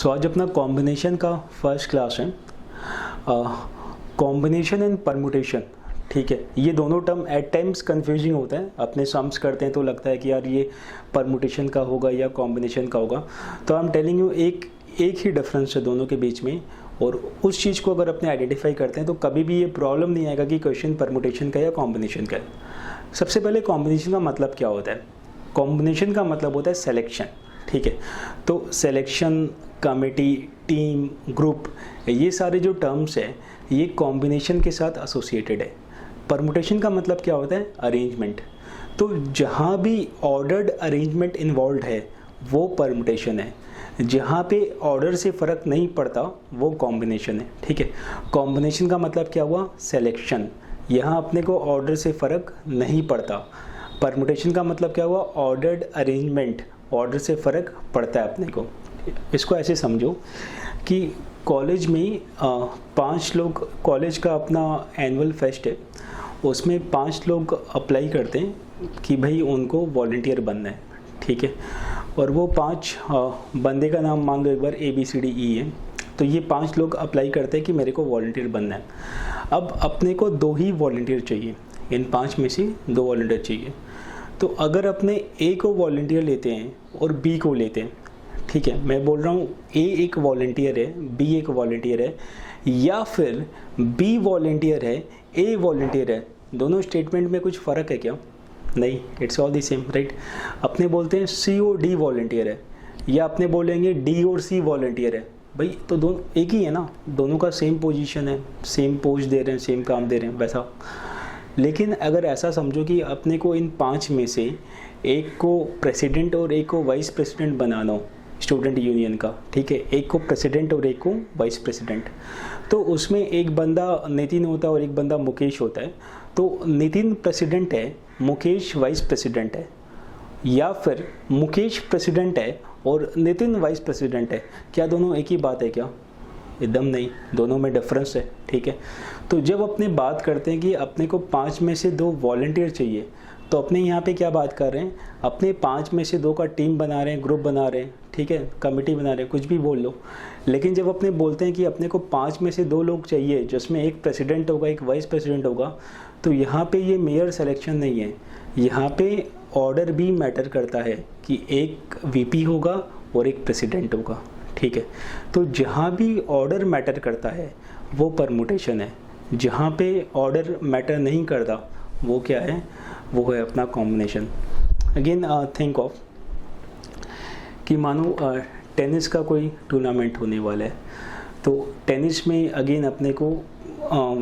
सो आज अपना कॉम्बिनेशन का फर्स्ट क्लास है। कॉम्बिनेशन एंड परमुटेशन, ठीक है। ये दोनों टर्म एट टाइम्स कंफ्यूजिंग होता है, अपने सम्स करते हैं तो लगता है कि यार ये परमुटेशन का होगा या कॉम्बिनेशन का होगा। तो आई एम टेलिंग यू एक ही डिफरेंस है दोनों के बीच में, और उस चीज़ को अगर अपने आइडेंटिफाई करते हैं तो कभी भी ये प्रॉब्लम नहीं आएगा कि क्वेश्चन परमुटेशन का या कॉम्बिनेशन का है। सबसे पहले कॉम्बिनेशन का मतलब क्या होता है? कॉम्बिनेशन का मतलब होता है सिलेक्शन, ठीक है। तो सिलेक्शन, कमेटी, टीम, ग्रुप, ये सारे जो टर्म्स हैं ये कॉम्बिनेशन के साथ एसोसिएटेड है। परमुटेशन का मतलब क्या होता है? अरेंजमेंट। तो जहाँ भी ऑर्डर्ड अरेंजमेंट इन्वॉल्व है वो परमुटेशन है, जहाँ पे ऑर्डर से फ़र्क नहीं पड़ता वो कॉम्बिनेशन है, ठीक है। कॉम्बिनेशन का मतलब क्या हुआ? सिलेक्शन। यहाँ अपने को ऑर्डर से फ़र्क नहीं पड़ता। परमुटेशन का मतलब क्या हुआ? ऑर्डर्ड अरेंजमेंट, ऑर्डर से फ़र्क पड़ता है अपने को। इसको ऐसे समझो कि कॉलेज में 5 लोग, कॉलेज का अपना एनुअल फेस्ट है, उसमें 5 लोग अप्लाई करते हैं कि भाई उनको वॉलंटियर बनना है, ठीक है। और वो 5 बंदे का नाम मान लो एक बार ABCDE है, तो ये 5 लोग अप्लाई करते हैं कि मेरे को वॉलंटियर बनना है। अब अपने को 2 ही वॉलंटियर चाहिए, इन 5 में से 2 वॉलंटियर चाहिए। तो अगर अपने A को वॉलंटियर लेते हैं और B को लेते हैं, ठीक है, मैं बोल रहा हूँ A एक वॉलंटियर है, B एक वॉलंटियर है, या फिर B वॉलंटियर है, A वॉलंटियर है, दोनों स्टेटमेंट में कुछ फ़र्क है क्या? नहीं, it's all the same, right. अपने बोलते हैं C और D वॉलंटियर है, या अपने बोलेंगे D और C वॉलंटियर है, भाई तो दोनों एक ही है ना, दोनों का सेम पोजीशन है, सेम पोस्ट दे रहे हैं, सेम काम दे रहे हैं, वैसा। लेकिन अगर ऐसा समझो कि अपने को इन 5 में से एक को प्रेसिडेंट और एक को वाइस प्रेसिडेंट बनाना हो स्टूडेंट यूनियन का, ठीक है, एक को प्रेसिडेंट और एक को वाइस प्रेसिडेंट, तो उसमें एक बंदा नितिन होता है और एक बंदा मुकेश होता है। तो नितिन प्रेसिडेंट है, मुकेश वाइस प्रेसिडेंट है, या फिर मुकेश प्रेसिडेंट है और नितिन वाइस प्रेसिडेंट है। क्या दोनों एक ही बात है क्या? एकदम नहीं, दोनों में डिफरेंस है, ठीक है। तो जब अपने बात करते हैं कि अपने को 5 में से 2 वॉलंटियर चाहिए, तो अपने यहाँ पे क्या बात कर रहे हैं? अपने 5 में से 2 का टीम बना रहे हैं, ग्रुप बना रहे हैं, ठीक है, कमेटी बना रहे हैं, कुछ भी बोल लो। लेकिन जब अपने बोलते हैं कि अपने को 5 में से 2 लोग चाहिए जिसमें एक प्रेसिडेंट होगा, एक वाइस प्रेसिडेंट होगा, तो यहाँ पे ये मेयर सिलेक्शन नहीं है, यहाँ पे ऑर्डर भी मैटर करता है कि एक VP होगा और एक प्रेसिडेंट होगा, ठीक है। तो जहाँ भी ऑर्डर मैटर करता है वो परमुटेशन है, जहाँ पे ऑर्डर मैटर नहीं करता वो क्या है? वो है अपना कॉम्बिनेशन। अगेन थिंक ऑफ कि मानो टेनिस का कोई टूर्नामेंट होने वाला है, तो टेनिस में अगेन अपने को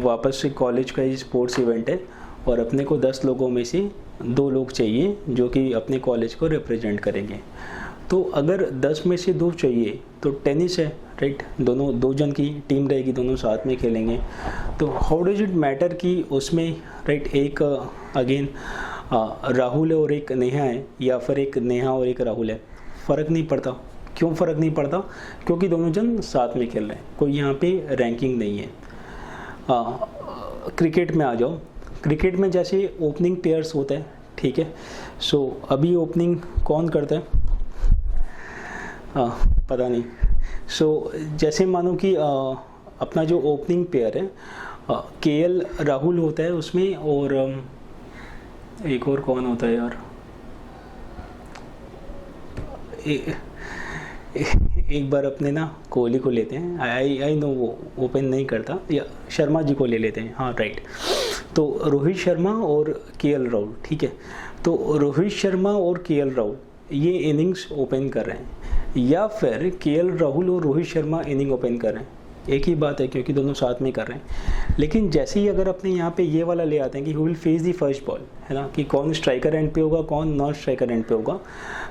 वापस से कॉलेज का ही स्पोर्ट्स इवेंट है, और अपने को 10 लोगों में से 2 लोग चाहिए जो कि अपने कॉलेज को रिप्रेजेंट करेंगे। तो अगर 10 में से 2 चाहिए तो टेनिस है, राइट, दोनों 2 जन की टीम रहेगी, दोनों साथ में खेलेंगे। तो हाउ डज इट मैटर कि उसमें, राइट, एक अगेन राहुल है और एक नेहा है, या फिर एक नेहा और एक राहुल है? फ़र्क नहीं पड़ता। क्यों फ़र्क नहीं पड़ता? क्योंकि दोनों जन साथ में खेल रहे हैं, कोई यहाँ पे रैंकिंग नहीं है। क्रिकेट में आ जाओ, क्रिकेट में जैसे ओपनिंग पेयर्स होता है, ठीक है। सो अभी ओपनिंग कौन करता है? पता नहीं। सो जैसे मानो कि अपना जो ओपनिंग पेयर है KL राहुल होता है उसमें, और एक और कौन होता है यार? एक बार अपने ना कोहली को लेते हैं, आई नो वो ओपन नहीं करता, या शर्मा जी को ले लेते हैं, हाँ राइट। तो रोहित शर्मा और KL राहुल, ठीक है। तो रोहित शर्मा और KL राहुल ये इनिंग्स ओपन कर रहे हैं, या फिर KL राहुल और रोहित शर्मा इनिंग ओपन कर रहे हैं, एक ही बात है क्योंकि दोनों साथ में कर रहे हैं। लेकिन जैसे ही अगर अपने यहाँ पे ये वाला ले आते हैं कि who will face the first ball, है ना, कि कौन स्ट्राइकर एंड पे होगा, कौन नॉन स्ट्राइकर एंड पे होगा,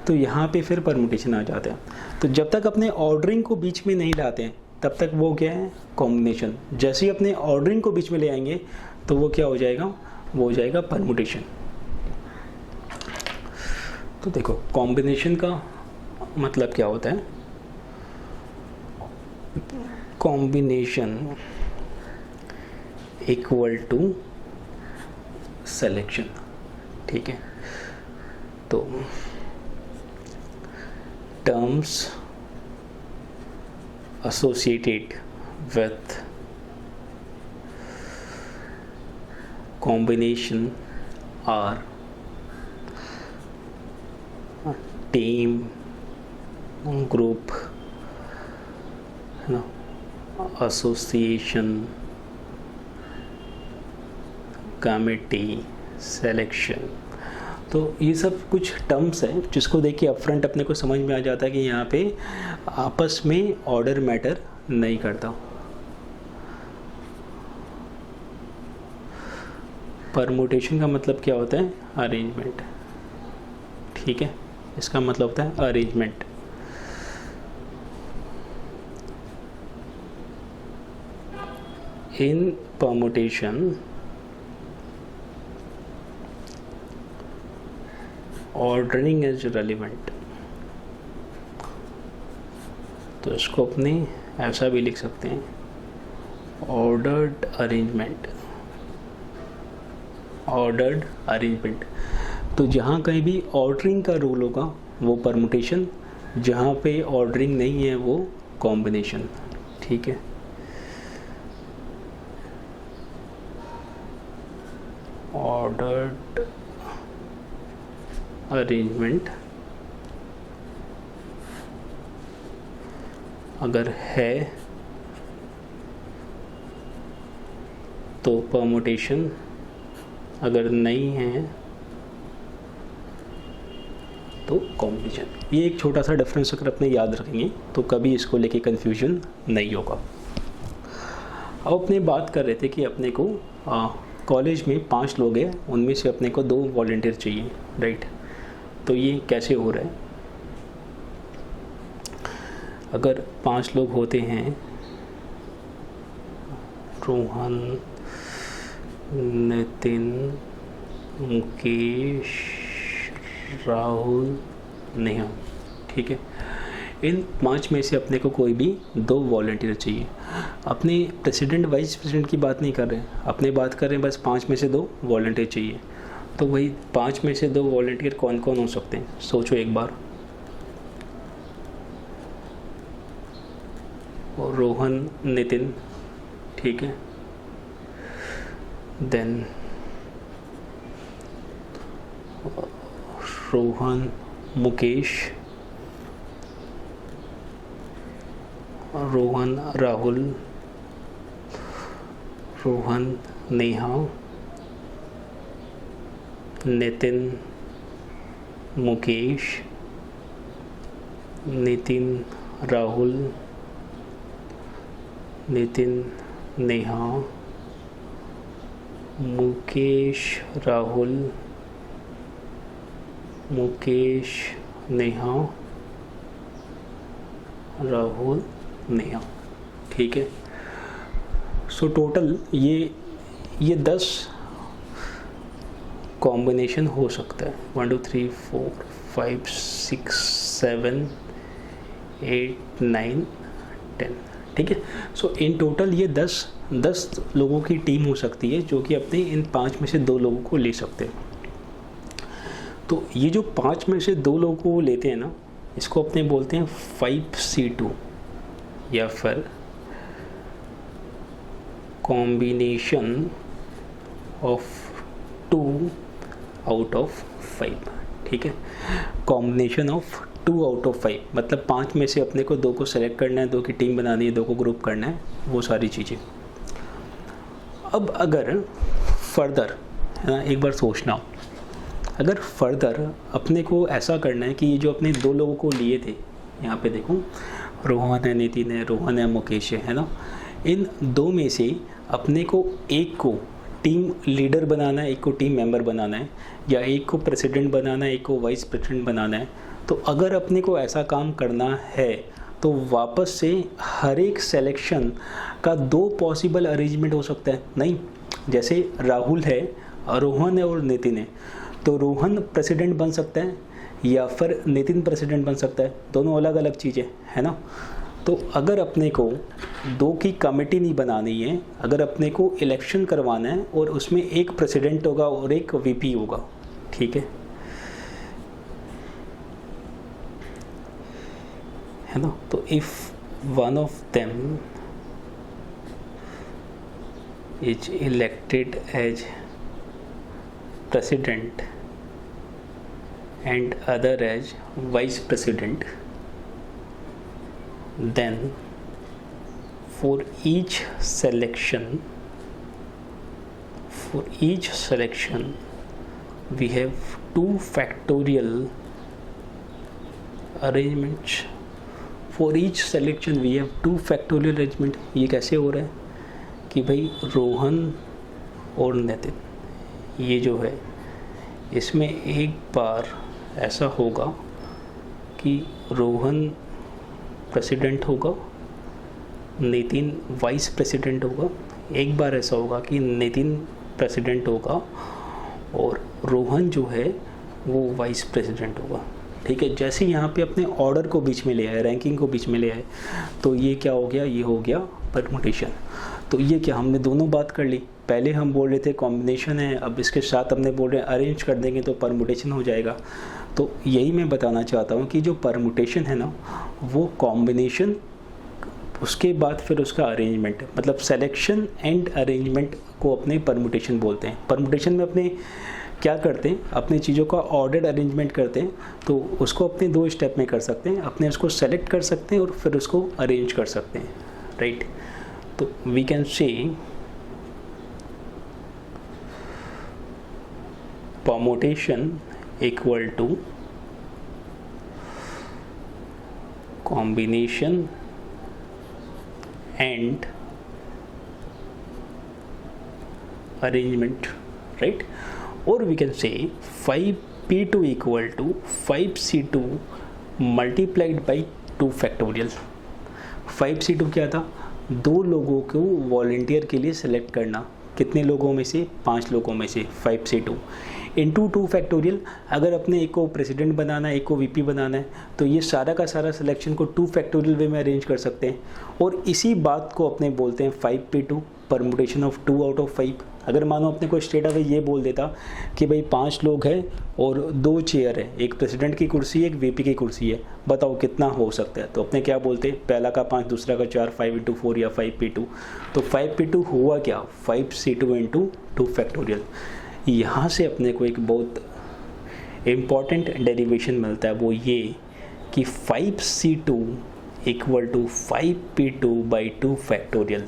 तो यहाँ पे फिर परमुटेशन आ जाता है। तो जब तक अपने ऑर्डरिंग को बीच में नहीं लाते हैं तब तक वो क्या है? कॉम्बिनेशन। जैसे ही अपने ऑर्डरिंग को बीच में ले आएंगे तो वो क्या हो जाएगा? वो हो जाएगा परमुटेशन। तो देखो कॉम्बिनेशन का मतलब क्या होता है? कॉम्बिनेशन इक्वल टू सिलेक्शन, ठीक है। तो terms associated with combination or team, group, association, committee, selection. तो ये सब कुछ टर्म्स हैं जिसको देख के अपफ्रंट अपने को समझ में आ जाता है कि यहाँ पे आपस में ऑर्डर मैटर नहीं करता। परमुटेशन का मतलब क्या होता है? अरेंजमेंट। ठीक है, इसका मतलब होता है arrangement. In permutation ordering is relevant. तो इसको अपने ऐसा भी लिख सकते हैं, ऑर्डर्ड अरेंजमेंट। ऑर्डर्ड अरेंजमेंट, तो जहाँ कहीं भी ऑर्डरिंग का रूल होगा वो परमुटेशन, जहाँ पे ऑर्डरिंग नहीं है वो कॉम्बिनेशन। ठीक है, ऑर्डर्ड अरेंजमेंट अगर है तो परमुटेशन, अगर नहीं है तो कॉम्बिनेशन। ये एक छोटा सा डिफरेंस अगर अपने याद रखेंगे तो कभी इसको लेके कन्फ्यूजन नहीं होगा। अब अपने बात कर रहे थे कि अपने को कॉलेज में 5 लोग हैं, उनमें से अपने को 2 वॉलंटियर चाहिए, राइट। तो ये कैसे हो रहा है? अगर 5 लोग होते हैं, रोहन, नितिन, मुकेश, राहुल, नेहा, ठीक है। इन 5 में से अपने को कोई भी 2 वॉलंटियर चाहिए। अपने प्रेसिडेंट वाइस प्रेसिडेंट की बात नहीं कर रहे हैं, अपने बात कर रहे हैं बस 5 में से 2 वॉलंटियर चाहिए। तो वही 5 में से 2 वॉलंटियर कौन कौन हो सकते हैं? सोचो एक बार। और रोहन, नितिन, ठीक है। देन रोहन, मुकेश, रोहन, राहुल, रोहन, नेहा, नितिन, मुकेश, नितिन, राहुल, नितिन, नेहा, मुकेश, राहुल, मुकेश, नेहा, राहुल, नेहा, ठीक है। सो टोटल ये 10 कॉम्बिनेशन हो सकता है। 1 2 3 4 5 6 7 8 9 10, ठीक है। सो इन टोटल ये 10 लोगों की टीम हो सकती है जो कि अपने इन 5 में से 2 लोगों को ले सकते हैं। तो ये जो 5 में से 2 लोगों को लेते हैं ना, इसको अपने बोलते हैं 5C2 या फिर कॉम्बिनेशन ऑफ 2 आउट ऑफ 5, ठीक है। कॉम्बिनेशन ऑफ 2 आउट ऑफ 5 मतलब 5 में से अपने को 2 को सेलेक्ट करना है, 2 की टीम बनानी है, 2 को ग्रुप करना है, वो सारी चीज़ें। अब अगर फर्दर है ना, एक बार सोचना, अगर फर्दर अपने को ऐसा करना है कि ये जो अपने 2 लोगों को लिए थे, यहाँ पे देखो रोहन है, नितिन है, रोहन है, मुकेश है ना, इन 2 में से अपने को एक को टीम लीडर बनाना है, एक को टीम मेंबर बनाना है, या एक को प्रेसिडेंट बनाना है, एक को वाइस प्रेसिडेंट बनाना है। तो अगर अपने को ऐसा काम करना है तो वापस से हर एक सिलेक्शन का 2 पॉसिबल अरेंजमेंट हो सकता है। नहीं, जैसे राहुल है, रोहन है और नितिन है, तो रोहन प्रेसिडेंट बन सकता है या फिर नितिन प्रेसिडेंट बन सकता है, दोनों अलग अलग चीज़ें है ना। तो अगर अपने को 2 की कमेटी नहीं बनानी है, अगर अपने को इलेक्शन करवाना है और उसमें एक प्रेसिडेंट होगा और एक वीपी होगा, ठीक है ना। तो if one of them is elected as president and other as vice president, then for each selection we have 2 factorial arrangements. For each selection we have 2 factorial arrangement. ये कैसे हो रहा है कि भाई रोहन और नितिन ये जो है इसमें एक बार ऐसा होगा कि रोहन प्रेसिडेंट होगा, नितिन वाइस प्रेसिडेंट होगा। एक बार ऐसा होगा कि नितिन प्रेसिडेंट होगा और रोहन जो है वो वाइस प्रेसिडेंट होगा। ठीक है, जैसे यहाँ पे अपने ऑर्डर को बीच में ले आए, रैंकिंग को बीच में ले आए, तो ये क्या हो गया, ये हो गया परमुटेशन। तो ये क्या, हमने दोनों बात कर ली। पहले हम बोल रहे थे कॉम्बिनेशन है, अब इसके साथ हमने बोल रहे हैं अरेंज कर देंगे तो परमुटेशन हो जाएगा। तो यही मैं बताना चाहता हूँ कि जो परमुटेशन है ना, वो कॉम्बिनेशन, उसके बाद फिर उसका अरेंजमेंट, मतलब सेलेक्शन एंड अरेंजमेंट को अपने परमुटेशन बोलते हैं। परमुटेशन में अपने क्या करते हैं, अपनी चीज़ों का ऑर्डर्ड अरेंजमेंट करते हैं, तो उसको अपने 2 स्टेप में कर सकते हैं। अपने उसको सेलेक्ट कर सकते हैं और फिर उसको अरेंज कर सकते हैं, राइट। तो we can say permutation equal to combination and arrangement, right. और we can say 5p2 equal to 5c2 multiplied by 2 factorial. 5c2 क्या था, 2 लोगों को वॉलंटियर के लिए सेलेक्ट करना। कितने लोगों में से, 5 लोगों में से 5c2 इंटू 2 फैक्टोरियल। अगर अपने एक को प्रेसिडेंट बनाना है, एक को वीपी बनाना है, तो ये सारा का सारा सिलेक्शन को 2 फैक्टोरियल वे में अरेंज कर सकते हैं। और इसी बात को अपने बोलते हैं 5p2 permutation of 2 out of 5। अगर मानो अपने को स्ट्रेट अवे ये बोल देता कि भाई 5 लोग हैं और 2 चेयर है, एक प्रेसिडेंट की कुर्सी है, एक वीपी की कुर्सी है, बताओ कितना हो सकता है। तो अपने क्या बोलते, पहला का 5, दूसरा का 4, 5 इंटू 4 या 5p2। तो 5p2 हुआ क्या, 5c2 इंटू 2 फैक्टोरियल। यहाँ से अपने को एक बहुत इम्पॉर्टेंट डेरिवेशन मिलता है, वो ये कि 5c2 equal to 5p2 by 2 factorial.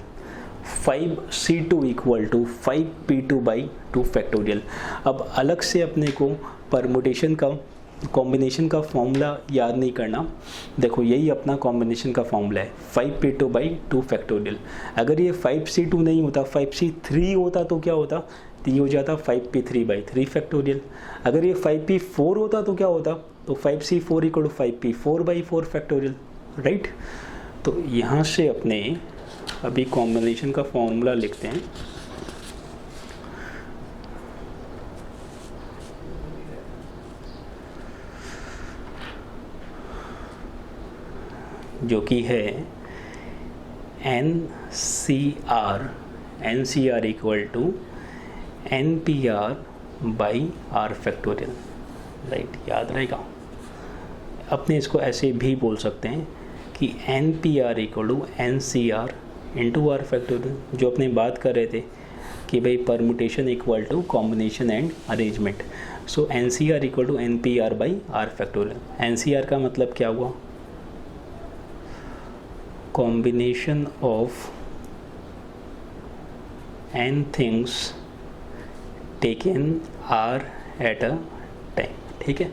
5c2 equal to 5p2 by 2 factorial. अब अलग से अपने को परमुटेशन का, कॉम्बिनेशन का फॉर्मूला याद नहीं करना। देखो यही अपना कॉम्बिनेशन का फॉर्मूला है, 5p2 बाई 2 फैक्टोरियल। अगर ये 5c2 नहीं होता, 5c3 होता तो क्या होता, तो ये हो जाता 5p3 बाई 3 फैक्टोरियल। अगर ये 5p4 होता तो क्या होता, तो 5c4 equal to 5p4 by 4 factorial, right. तो यहाँ से अपने अभी कॉम्बिनेशन का फॉर्मूला लिखते हैं, जो कि है NCR equal to NPR by R factorial, right. याद रहेगा, अपने इसको ऐसे भी बोल सकते हैं कि NPR equal to NCR into R factorial. जो अपने बात कर रहे थे कि भाई permutation equal to combination and arrangement, so NCR equal to NPR by R factorial. NCR का मतलब क्या हुआ, combination of n things taken R at a time, ठीक है।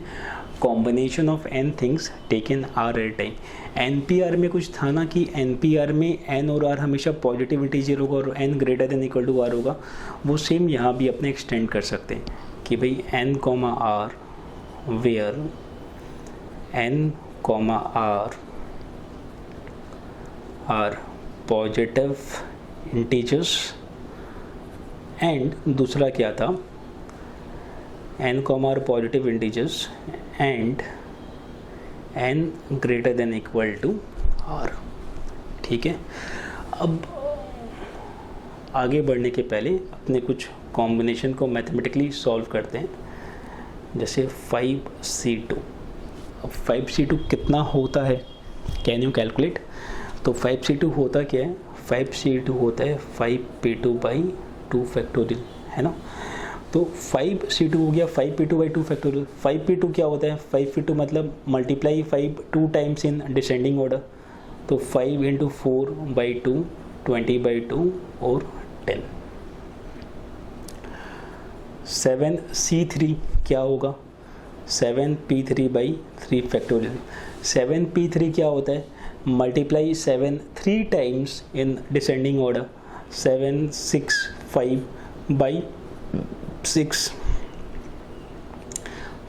Combination of n things taken R at time. NPR में कुछ था ना कि NPR में n और R हमेशा पॉजिटिव इंटीजर होगा और n greater than equal to R होगा। वो सेम यहाँ भी अपने एक्सटेंड कर सकते हैं कि भाई n, R where n, R are positive integers, and दूसरा क्या था, n, R positive integers and n greater than equal to R, ठीक है। अब आगे बढ़ने के पहले अपने कुछ कॉम्बिनेशन को मैथमेटिकली सॉल्व करते हैं। जैसे 5c2, अब 5c2 कितना होता है, कैन यू कैलकुलेट। तो 5c2 होता क्या है, 5c2 होता है 5p2/2 फैक्टोरियल, है ना। तो 5c2 हो गया 5p2/2 फैक्टोरियल। 5p2 क्या होता है, 5p2 मतलब multiply 5 2 times in descending order, तो 5 × 4/2 20/2 और 10। 7c3 क्या होगा, 7p3/3 फैक्टोरियल। 7p3 क्या होता है, multiply 7 3 times in descending order, 7 6 5/6,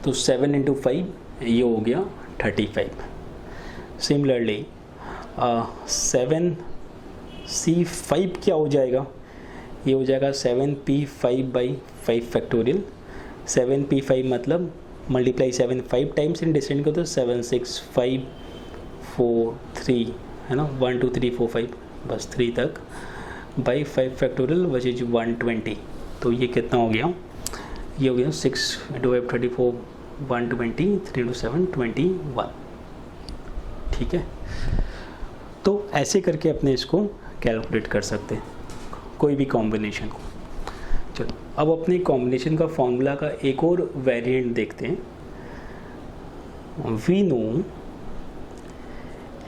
तो 7 × 5 ये हो गया 35। सिमिलरली 7c5 क्या हो जाएगा, ये हो जाएगा 7p5/5 फैक्टोरियल। 7p5 मतलब मल्टीप्लाई 7 5 टाइम्स इन डिसेंडिंग को, तो 7 6 5 4 3, है ना, 1 2 3 4 5 बस 3 तक, बाई 5 फैक्टोरियल विच इज 120। तो ये कितना हो गया, ये हो गया 6 × 5 34 120, 3 × 7 21। ठीक है, तो ऐसे करके अपने इसको कैलकुलेट कर सकते हैं कोई भी कॉम्बिनेशन को। चलो अब अपने कॉम्बिनेशन का फॉर्मूला का एक और वेरिएंट देखते हैं। We know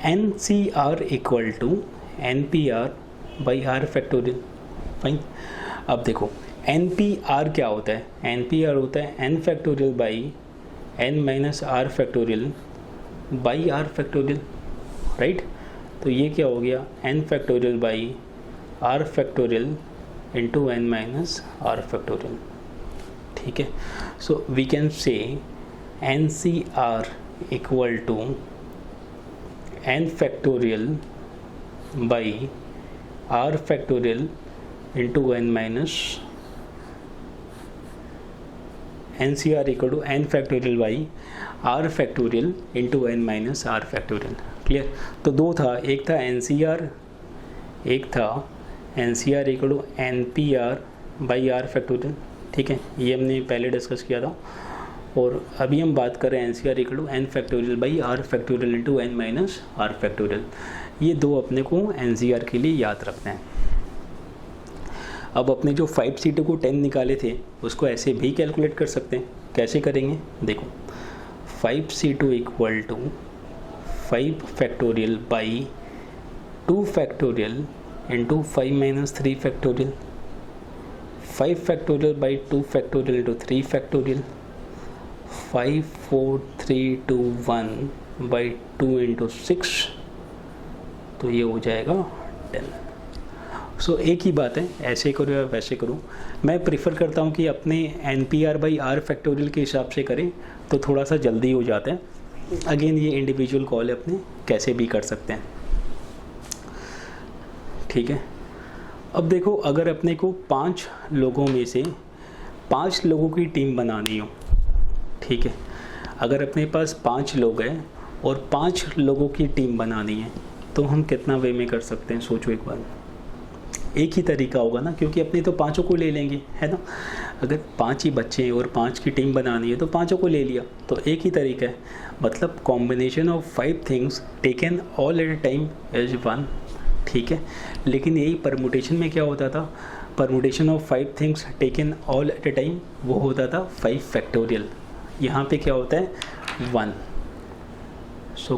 NCR equal to NPR/R factorial. Fine, अब देखो NPR क्या होता है, NPR होता है N factorial by N - R factorial by R factorial, right. तो ये क्या हो गया, N factorial by R factorial into N - R factorial. ठीक है, so we can say NCR equal to N factorial by R factorial into NCR equal to N factorial by R factorial into N - R factorial. Clear, तो दो था, एक था NCR, एक था NCR equal to NPR/R factorial. ठीक है, ये हमने पहले डिस्कस किया था, और अभी हम बात कर रहे हैं NCR equal to N factorial by R factorial into N - R factorial. ये दो अपने को NCR के लिए याद रखना है। अब अपने जो 5c2 को 10 निकाले थे उसको ऐसे भी कैलकुलेट कर सकते हैं। कैसे करेंगे, देखो 5c2 equal to 5 factorial by 2 factorial into 5 - 3 factorial, 5 factorial by 2 factorial into 3 factorial, 5 4 3 2 1 by 2 into 6, तो ये हो जाएगा 10। सो एक ही बात है, ऐसे करो या वैसे करो। मैं प्रिफर करता हूँ कि अपने NPR/R फैक्टोरियल के हिसाब से करें तो थोड़ा सा जल्दी हो जाता है। अगेन ये इंडिविजुअल कॉल है, अपने कैसे भी कर सकते हैं। ठीक है, अब देखो अगर अपने को 5 लोगों में से 5 लोगों की टीम बनानी हो, ठीक है, अगर अपने पास 5 लोग हैं और 5 लोगों की टीम बनानी है तो हम कितना वे में कर सकते हैं, सोचो एक बार। एक ही तरीका होगा ना, क्योंकि अपने तो 5 को ले लेंगे, है ना। अगर 5 ही बच्चे हैं और 5 की टीम बनानी है तो 5 को ले लिया, तो एक ही तरीका है। मतलब combination of 5 things taken all eight a time is 1। ठीक है, लेकिन यही परमुटेशन में क्या होता था, permutation of 5 things taken all eight a time वो होता था 5 फैक्टोरियल। यहाँ पे क्या होता है 1। सो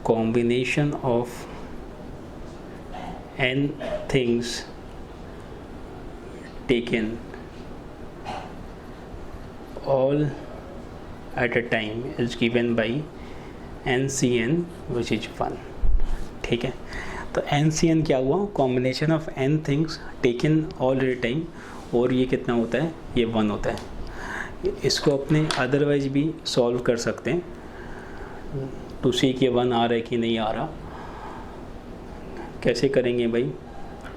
combination of n things taken all at a time is given by NCN which is 1। ठीक है, तो NCN क्या हुआ, combination of n things taken all eight a time, और ये कितना होता है, ये 1 होता है। इसको अपने अदरवाइज भी सॉल्व कर सकते हैं टू सी कि 1 आ रहा है कि नहीं आ रहा। कैसे करेंगे भाई,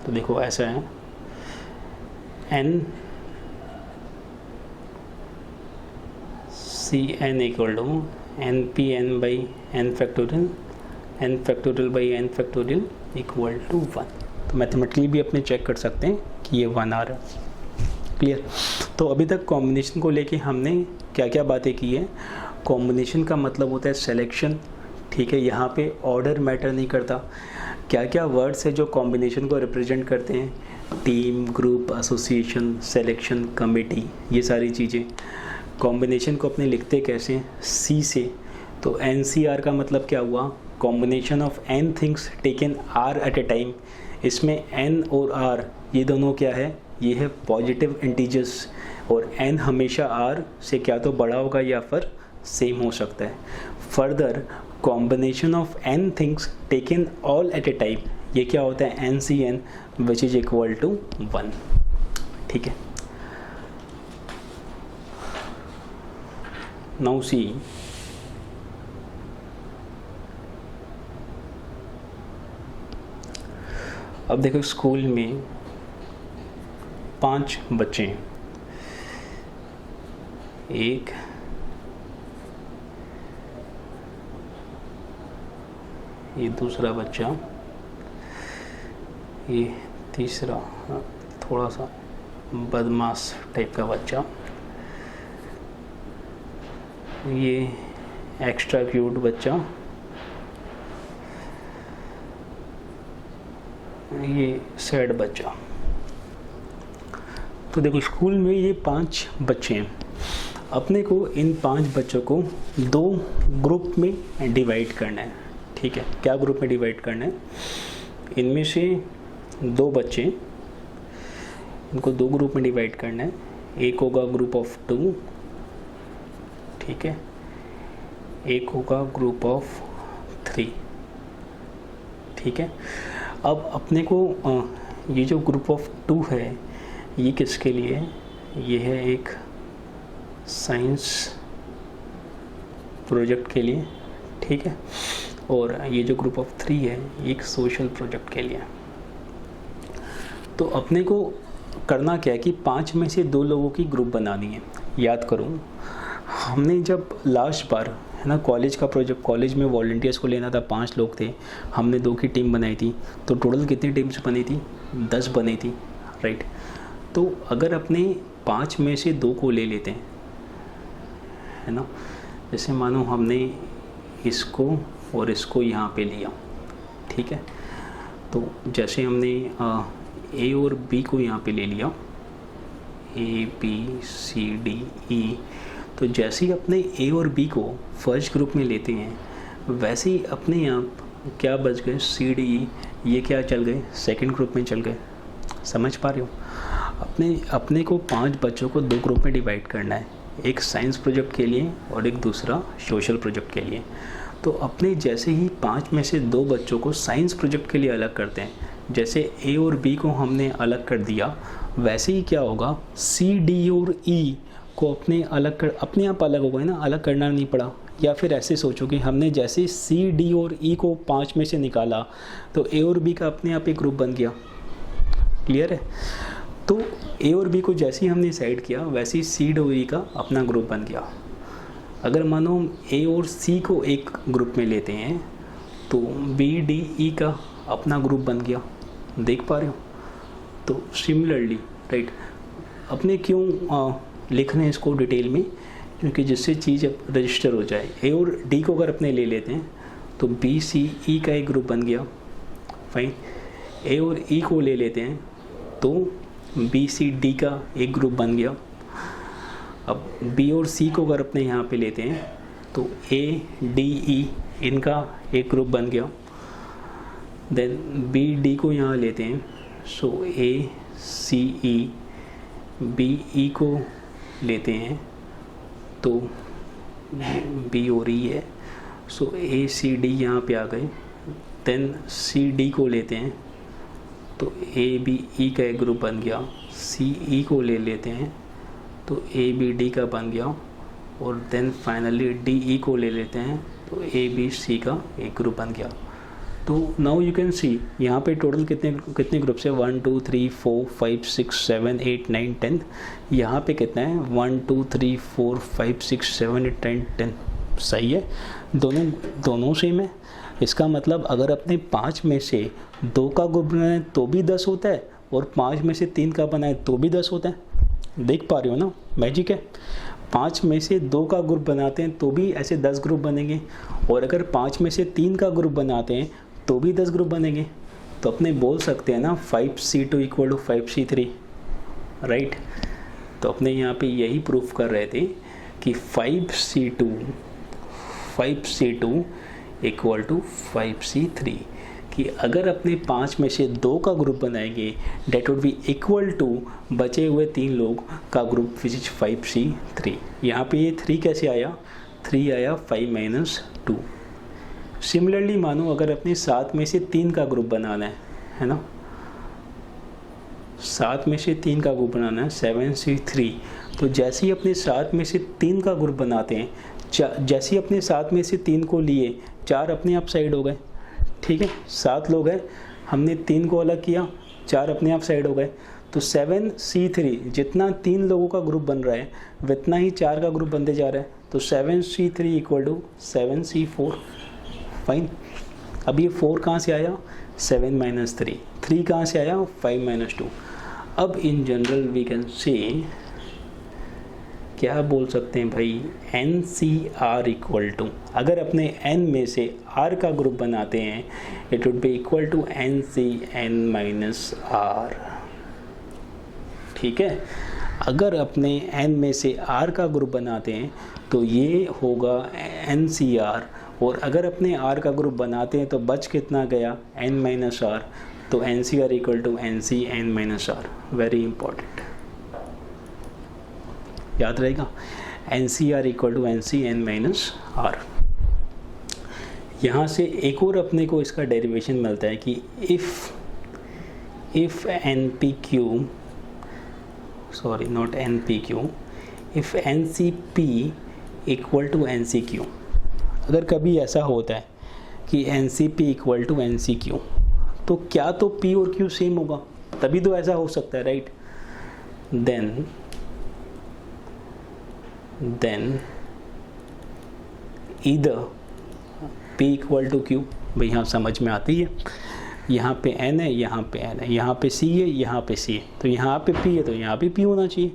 तो देखो ऐसा है, NCN equal to NPN/n factorial, n factorial by n factorial equal to 1। तो मैथमेटिकली भी अपने चेक कर सकते हैं कि ये 1 आ रहा है। क्लियर, तो अभी तक कॉम्बिनेशन को लेके हमने क्या क्या बातें की है। कॉम्बिनेशन का मतलब होता है सिलेक्शन, ठीक है। यहाँ पे ऑर्डर मैटर नहीं करता। क्या क्या वर्ड्स है जो कॉम्बिनेशन को रिप्रेजेंट करते हैं? Team, group, association, selection, committee, ये सारी चीज़ें। कॉम्बिनेशन को अपने लिखते कैसे हैं? सी से। तो NCR का मतलब क्या हुआ? Combination of n things taken r at a time. इसमें n और r ये दोनों क्या है? ये है पॉजिटिव इंटीजर्स, और n हमेशा r से क्या तो बड़ा होगा या फिर सेम हो सकता है। Further, combination of n things taken all at a time, ये क्या होता है? NCN which is equal to 1, ठीक है। नाउ सी, अब देखो स्कूल में 5 बच्चे हैं। एक, ये दूसरा बच्चा, ये तीसरा थोड़ा सा बदमाश टाइप का बच्चा, ये एक्स्ट्रा क्यूट बच्चा, ये सैड बच्चा। तो देखो स्कूल में ये 5 बच्चे हैं। अपने को इन 5 बच्चों को 2 ग्रुप में डिवाइड करना है, ठीक है। क्या ग्रुप में डिवाइड करना है? इनमें से 2 बच्चे, इनको 2 ग्रुप में डिवाइड करना है। एक होगा ग्रुप ऑफ 2, ठीक है, एक होगा ग्रुप ऑफ 3, ठीक है। अब अपने को ये जो ग्रुप ऑफ 2 है ये किसके लिए है? ये है एक साइंस प्रोजेक्ट के लिए, ठीक है। और ये जो ग्रुप ऑफ 3 है ये एक सोशल प्रोजेक्ट के लिए। तो अपने को करना क्या है कि 5 में से 2 लोगों की ग्रुप बनानी है। याद करूँ, हमने जब लास्ट बार है ना कॉलेज का प्रोजेक्ट, कॉलेज में वॉलंटियर्स को लेना था, 5 लोग थे, हमने 2 की टीम बनाई थी। तो टोटल कितनी टीम्स बनी थी? 10 बनी थी, राइट। तो अगर अपने 5 में से 2 को ले लेते हैं, है ना, जैसे मानो हमने इसको और इसको यहाँ पे लिया, ठीक है। तो जैसे हमने A और B को यहाँ पे ले लिया, A B C D E, तो जैसे ही अपने A और B को फर्स्ट ग्रुप में लेते हैं वैसे ही अपने यहाँ क्या बच गए? C D E, ये क्या चल गए? सेकंड ग्रुप में चल गए। समझ पा रहे हो? अपने को 5 बच्चों को 2 ग्रुप में डिवाइड करना है, एक साइंस प्रोजेक्ट के लिए और एक दूसरा सोशल प्रोजेक्ट के लिए। तो अपने जैसे ही 5 में से 2 बच्चों को साइंस प्रोजेक्ट के लिए अलग करते हैं, जैसे A और B को हमने अलग कर दिया, वैसे ही क्या होगा? C D और E को अपने आप अलग हो गए ना, अलग करना नहीं पड़ा। या फिर ऐसे सोचो कि हमने जैसे C D और E को 5 में से निकाला तो A और B का अपने आप एक ग्रुप बन गया। क्लियर है? तो A और B को जैसे ही हमने साइड किया वैसे ही C और E का अपना ग्रुप बन गया। अगर मानो हम A और C को एक ग्रुप में लेते हैं तो B D E का अपना ग्रुप बन गया। देख पा रहे हो? तो सिमिलरली, राइट, अपने क्यों लिखना है इसको डिटेल में? क्योंकि जिससे चीज़ रजिस्टर हो जाए। A और D को अगर अपने ले लेते हैं तो B C E का एक ग्रुप बन गया, फाइन। A और E को ले लेते हैं तो B C D का एक ग्रुप बन गया। अब B और C को अगर अपने यहाँ पे लेते हैं तो A D E इनका एक ग्रुप बन गया। देन B D को यहाँ लेते हैं, सो A C E, B E को लेते हैं तो B और E है, सो A C D यहाँ पे आ गए। देन C D को लेते हैं तो A B E का एक ग्रुप बन गया। C E को ले लेते हैं तो A B D का बन गया। और देन फाइनली D E को ले लेते हैं तो A B C का एक ग्रुप बन गया। तो नाउ यू कैन सी यहाँ पे टोटल कितने ग्रुप्स है? 1 2 3 4 5 6 7 8 9 10। यहाँ पे कितना है? 1 2 3 4 5 6 7 8 9 10। सही है, दोनों सेम है। इसका मतलब अगर अपने 5 में से 2 का ग्रुप बनाए तो भी 10 होता है, और 5 में से 3 का बनाए तो भी 10 होता है। देख पा रहे हो ना? मैजिक है। 5 में से 2 का ग्रुप बनाते हैं तो भी ऐसे 10 ग्रुप बनेंगे, और अगर 5 में से 3 का ग्रुप बनाते हैं तो भी 10 ग्रुप बनेंगे। तो अपने बोल सकते हैं ना 5C2 equal to 5C3, right. तो अपने यहाँ पे यही प्रूफ कर रहे थे कि 5C2 इक्वल टू 5C3, कि अगर अपने 5 में से 2 का ग्रुप बनाएंगे that would be equal to बचे हुए 3 लोग का ग्रुप विच इज 5C3। यहाँ पे ये 3 कैसे आया, 3 आया 5 - 2। सिमिलरली मानो अगर अपने 7 में से 3 का ग्रुप बनाना है ना, 7 में से 3 का ग्रुप बनाना है 7C3। तो जैसे ही अपने 7 में से 3 का ग्रुप बनाते हैं, जैसे ही अपने 7 में से 3 को लिए 4 अपने आप साइड हो गए, ठीक है। 7 लोग हैं, हमने 3 को अलग किया, 4 अपने आप साइड हो गए। तो 7C3 जितना 3 लोगों का ग्रुप बन रहा है उतना ही 4 का ग्रुप बनते जा रहा है। तो 7C3 equal to 7C4, fine. अब ये 4 कहाँ से आया, 7 - 3, 3 कहाँ से आया, 5 - 2। अब इन जनरल वी कैन से क्या बोल सकते हैं भाई, NCR इक्वल टू, अगर अपने n में से r का ग्रुप बनाते हैं it would be equal to NCn - r, ठीक है। अगर अपने n में से r का ग्रुप बनाते हैं तो ये होगा NCR, और अगर अपने r का ग्रुप बनाते हैं तो बच कितना गया, n - r, तो NCR equal to NCn - r। Very important, याद रहेगा, NCR equal to NCn - r। यहाँ से एक और अपने को इसका डेरिवेशन मिलता है कि if NPQ, sorry not NPQ, if NCP equal to NCQ, अगर कभी ऐसा होता है कि NCP इक्वल टू NCQ, तो क्या तो P और Q सेम होगा, तभी तो ऐसा हो सकता है, right. Then either P equal to Q, भाई यहाँ समझ में आती है, यहाँ पे N है, यहाँ पे N है, यहाँ पे C है, यहाँ पे C है, तो यहाँ पे P है तो यहाँ पे P होना चाहिए।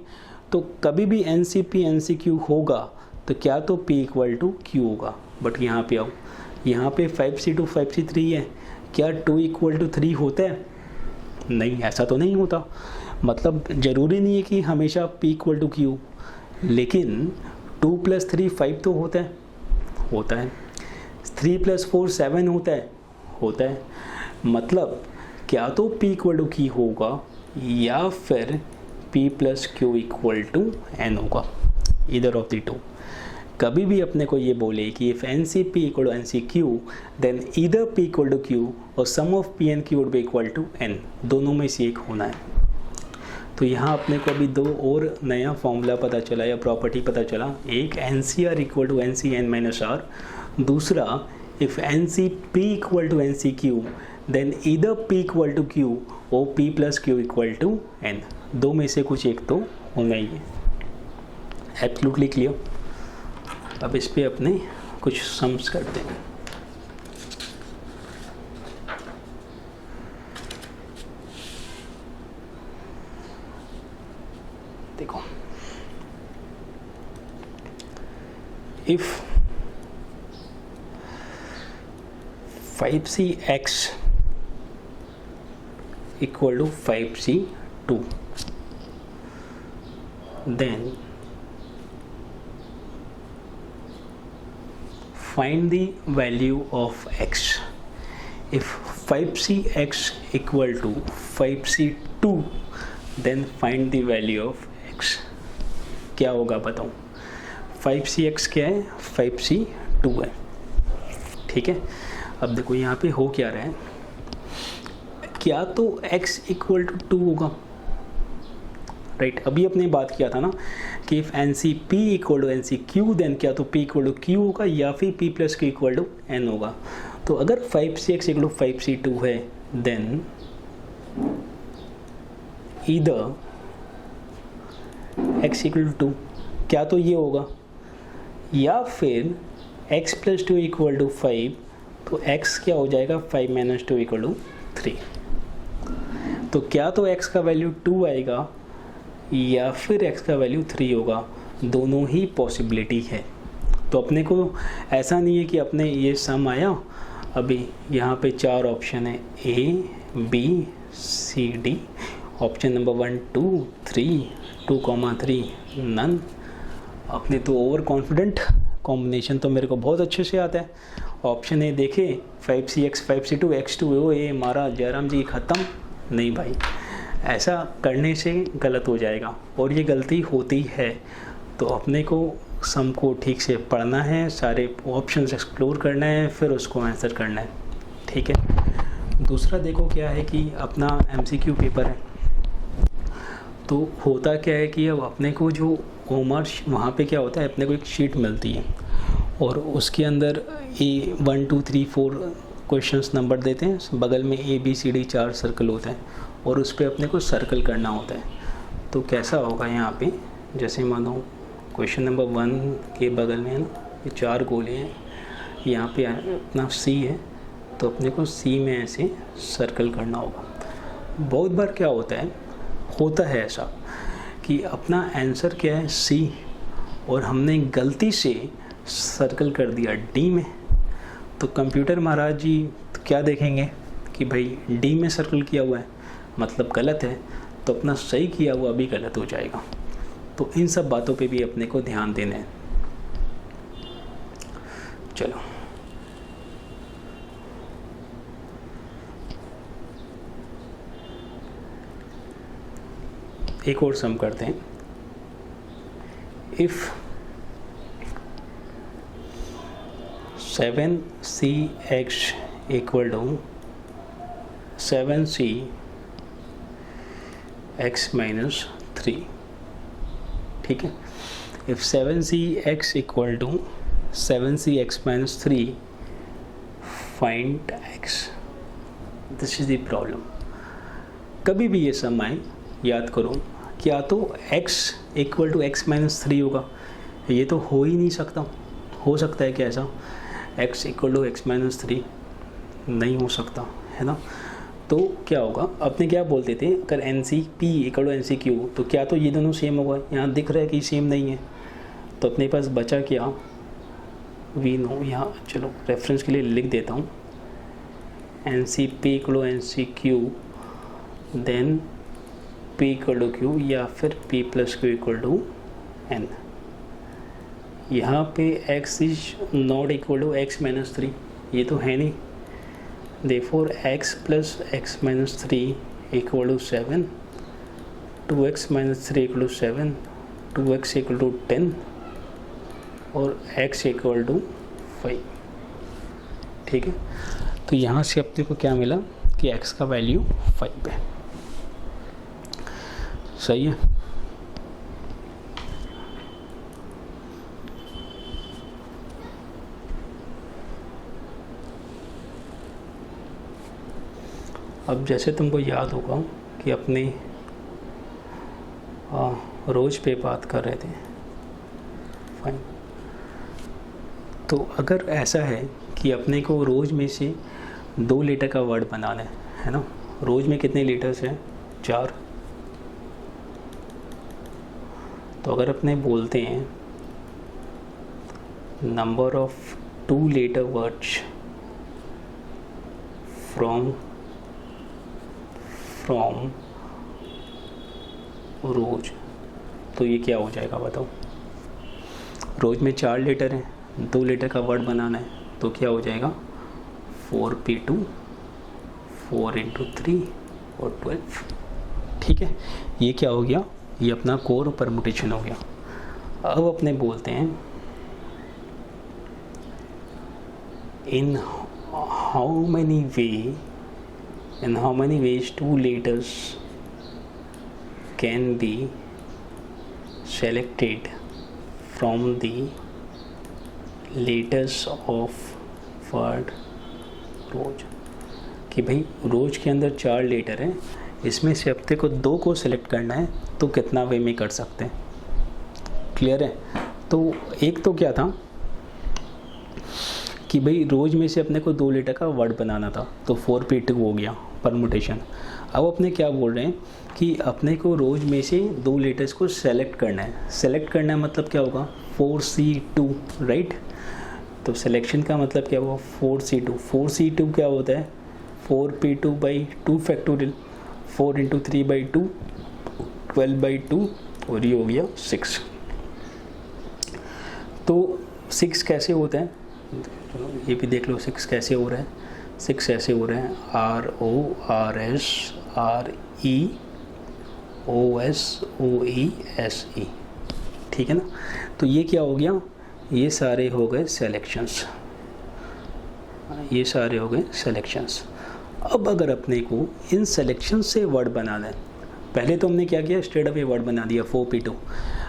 तो कभी भी NCP NCQ होगा तो क्या तो P इक्वल टू Q होगा। बट यहाँ पे आओ, यहाँ पे 5C2 5C3 है, क्या 2 इक्वल टू 3 होता है, नहीं, ऐसा तो नहीं होता। मतलब ज़रूरी नहीं है कि हमेशा P इक्वल टू Q, लेकिन 2 + 3 5 तो होता है, 3 + 4 7 होता है। मतलब क्या तो P इक्वल टू Q होगा या फिर P + Q equal to N होगा, इधर ऑफ द टू। कभी भी अपने को ये बोले कि if NCP equal to NCQ then either P equal to Q और sum of P and Q would be equal to N, दोनों में से एक होना है। तो यहाँ अपने को अभी 2 और नया फॉर्मूला पता चला या प्रॉपर्टी पता चला, एक NCR equal to NCn - r, दूसरा if NCP equal to NCQ then either P equal to Q और P + Q equal to N, दो में से कुछ एक तो होना ही है। Absolutely clear. अब इस पे अपने कुछ सम्स करते हैं। देखो, if 5CX equal to 5C2 then find the value of x. If 5CX equal to 5C2 then find the value of x. क्या होगा बताऊँ, 5CX क्या है, 5C2 है, ठीक है। अब देखो यहाँ पे हो क्या रहा है, क्या तो x इक्वल टू 2 होगा, राइट। अभी अपने बात किया था ना कि if NCP equal to NCQ then क्या तो P इक्वल टू Q होगा या फिर P + Q equal to N होगा। तो अगर 5CX इक्वल टू 5C2 है then either x equal to 2, क्या तो ये होगा, या फिर x + 2 इक्वल टू 5, तो x क्या हो जाएगा, 5 - 2 इक्वल टू 3। तो क्या तो x का वैल्यू 2 आएगा या फिर x का वैल्यू 3 होगा, दोनों ही पॉसिबिलिटी है। तो अपने को ऐसा नहीं है कि अपने ये सम आया, अभी यहाँ पे 4 ऑप्शन है A B C D, option number 1 2 3 2,3 none. अपने तो ओवर कॉन्फिडेंट, कॉम्बिनेशन तो मेरे को बहुत अच्छे से आता है। ऑप्शन ए देखे 5C x 5C2 x2 ओ ये हमारा जयराम जी ख़त्म। नहीं भाई, ऐसा करने से गलत हो जाएगा और ये गलती होती है। तो अपने को सम को ठीक से पढ़ना है, सारे ऑप्शंस एक्सप्लोर करना है, फिर उसको आंसर करना है। ठीक है। दूसरा देखो क्या है कि अपना MCQ पेपर है, तो होता क्या है कि अब अपने को जो होमवर्क वहाँ पे क्या होता है, अपने को एक शीट मिलती है और उसके अंदर 1 2 3 4 क्वेश्चंस नंबर देते हैं, बगल में ABCD 4 सर्कल होते हैं और उस पर अपने को सर्कल करना होता है। तो कैसा होगा यहाँ पे, जैसे मानो क्वेश्चन नंबर 1 के बगल में है ना, ये 4 गोले हैं, यहाँ पे अपना C है, तो अपने को C में ऐसे सर्कल करना होगा। बहुत बार क्या होता है ऐसा कि अपना आंसर क्या है C और हमने गलती से सर्कल कर दिया D में, तो कंप्यूटर महाराज जी तो क्या देखेंगे कि भाई D में सर्कल किया हुआ है मतलब गलत है, तो अपना सही किया हुआ भी गलत हो जाएगा। तो इन सब बातों पे भी अपने को ध्यान देना है। चलो एक और सम करते हैं। If 7CX equal to 7CX minus 3, ठीक है। If 7CX equal to 7CX minus 3 find X, this is the problem. कभी भी ये सम आए याद करो कि या तो x equal to x minus 3 होगा, ये तो हो ही नहीं सकता। हो सकता है कि ऐसा x equal to x minus 3 नहीं हो सकता है ना। तो क्या होगा, अपने क्या बोलते थे अगर NCP इक्वल टू NCQ, तो क्या तो ये दोनों सेम होगा, यहाँ दिख रहा है कि सेम नहीं है, तो अपने पास बचा क्या, वी नो। यहाँ चलो रेफरेंस के लिए लिख देता हूँ NCP equal to NCQ then P equal to Q या फिर P plus Q equal to N। यहाँ पे x is not equal to x minus 3, ये तो है नहीं, therefore x plus x minus 3 equal to 7, 2x minus 3 equal to 7, 2x equal to 10 और x equal to 5। ठीक है, तो यहाँ से अपने को क्या मिला कि x का वैल्यू 5 है। सही है। अब जैसे तुमको याद होगा कि अपने रोज पे बात कर रहे थे, फाइन। तो अगर ऐसा है कि अपने को रोज में से 2 लीटर का वर्ड बनाना है ना, रोज में कितने लीटर्स हैं, 4। तो अगर अपने बोलते हैं number of 2 letter words from rose, तो ये क्या हो जाएगा बताओ। रोज में 4 लीटर है, 2 लीटर का वर्ड बनाना है, तो क्या हो जाएगा 4p2 4 × 3 और 12। ठीक है, ये क्या हो गया, ये अपना कोर परमुटेशन हो गया। अब अपने बोलते हैं in how many ways 2 letters can be selected from the letters of word रोज। कि भाई रोज के अंदर 4 लेटर हैं, इसमें से हफ्ते को 2 को सिलेक्ट करना है, तो कितना वे में कर सकते हैं। क्लियर है। तो एक तो क्या था कि भाई रोज में से अपने को 2 लेटर का वर्ड बनाना था, तो 4p2 हो गया परमुटेशन। अब अपने क्या बोल रहे हैं कि अपने को रोज में से 2 लेटर्स को सेलेक्ट करना है। सेलेक्ट करना है मतलब क्या होगा 4C2 राइट। तो सिलेक्शन का मतलब क्या हुआ 4C2। 4C2 क्या होता है 4P2/2 फैक्टोरियल, 4 × 3/2 12/2 और ये हो गया 6। तो 6 कैसे होता है, चलो ये भी देख लो 6 कैसे हो रहा है। 6 ऐसे हो रहे हैं RORSREOSOESE, ठीक है ना। तो ये क्या हो गया, ये सारे हो गए सेलेक्शंस, ये सारे हो गए सेलेक्शंस। अब अगर अपने को इन सेलेक्शंस से वर्ड बनाना है, पहले तो हमने क्या किया स्ट्रेट अवे वर्ड बना दिया 4P2।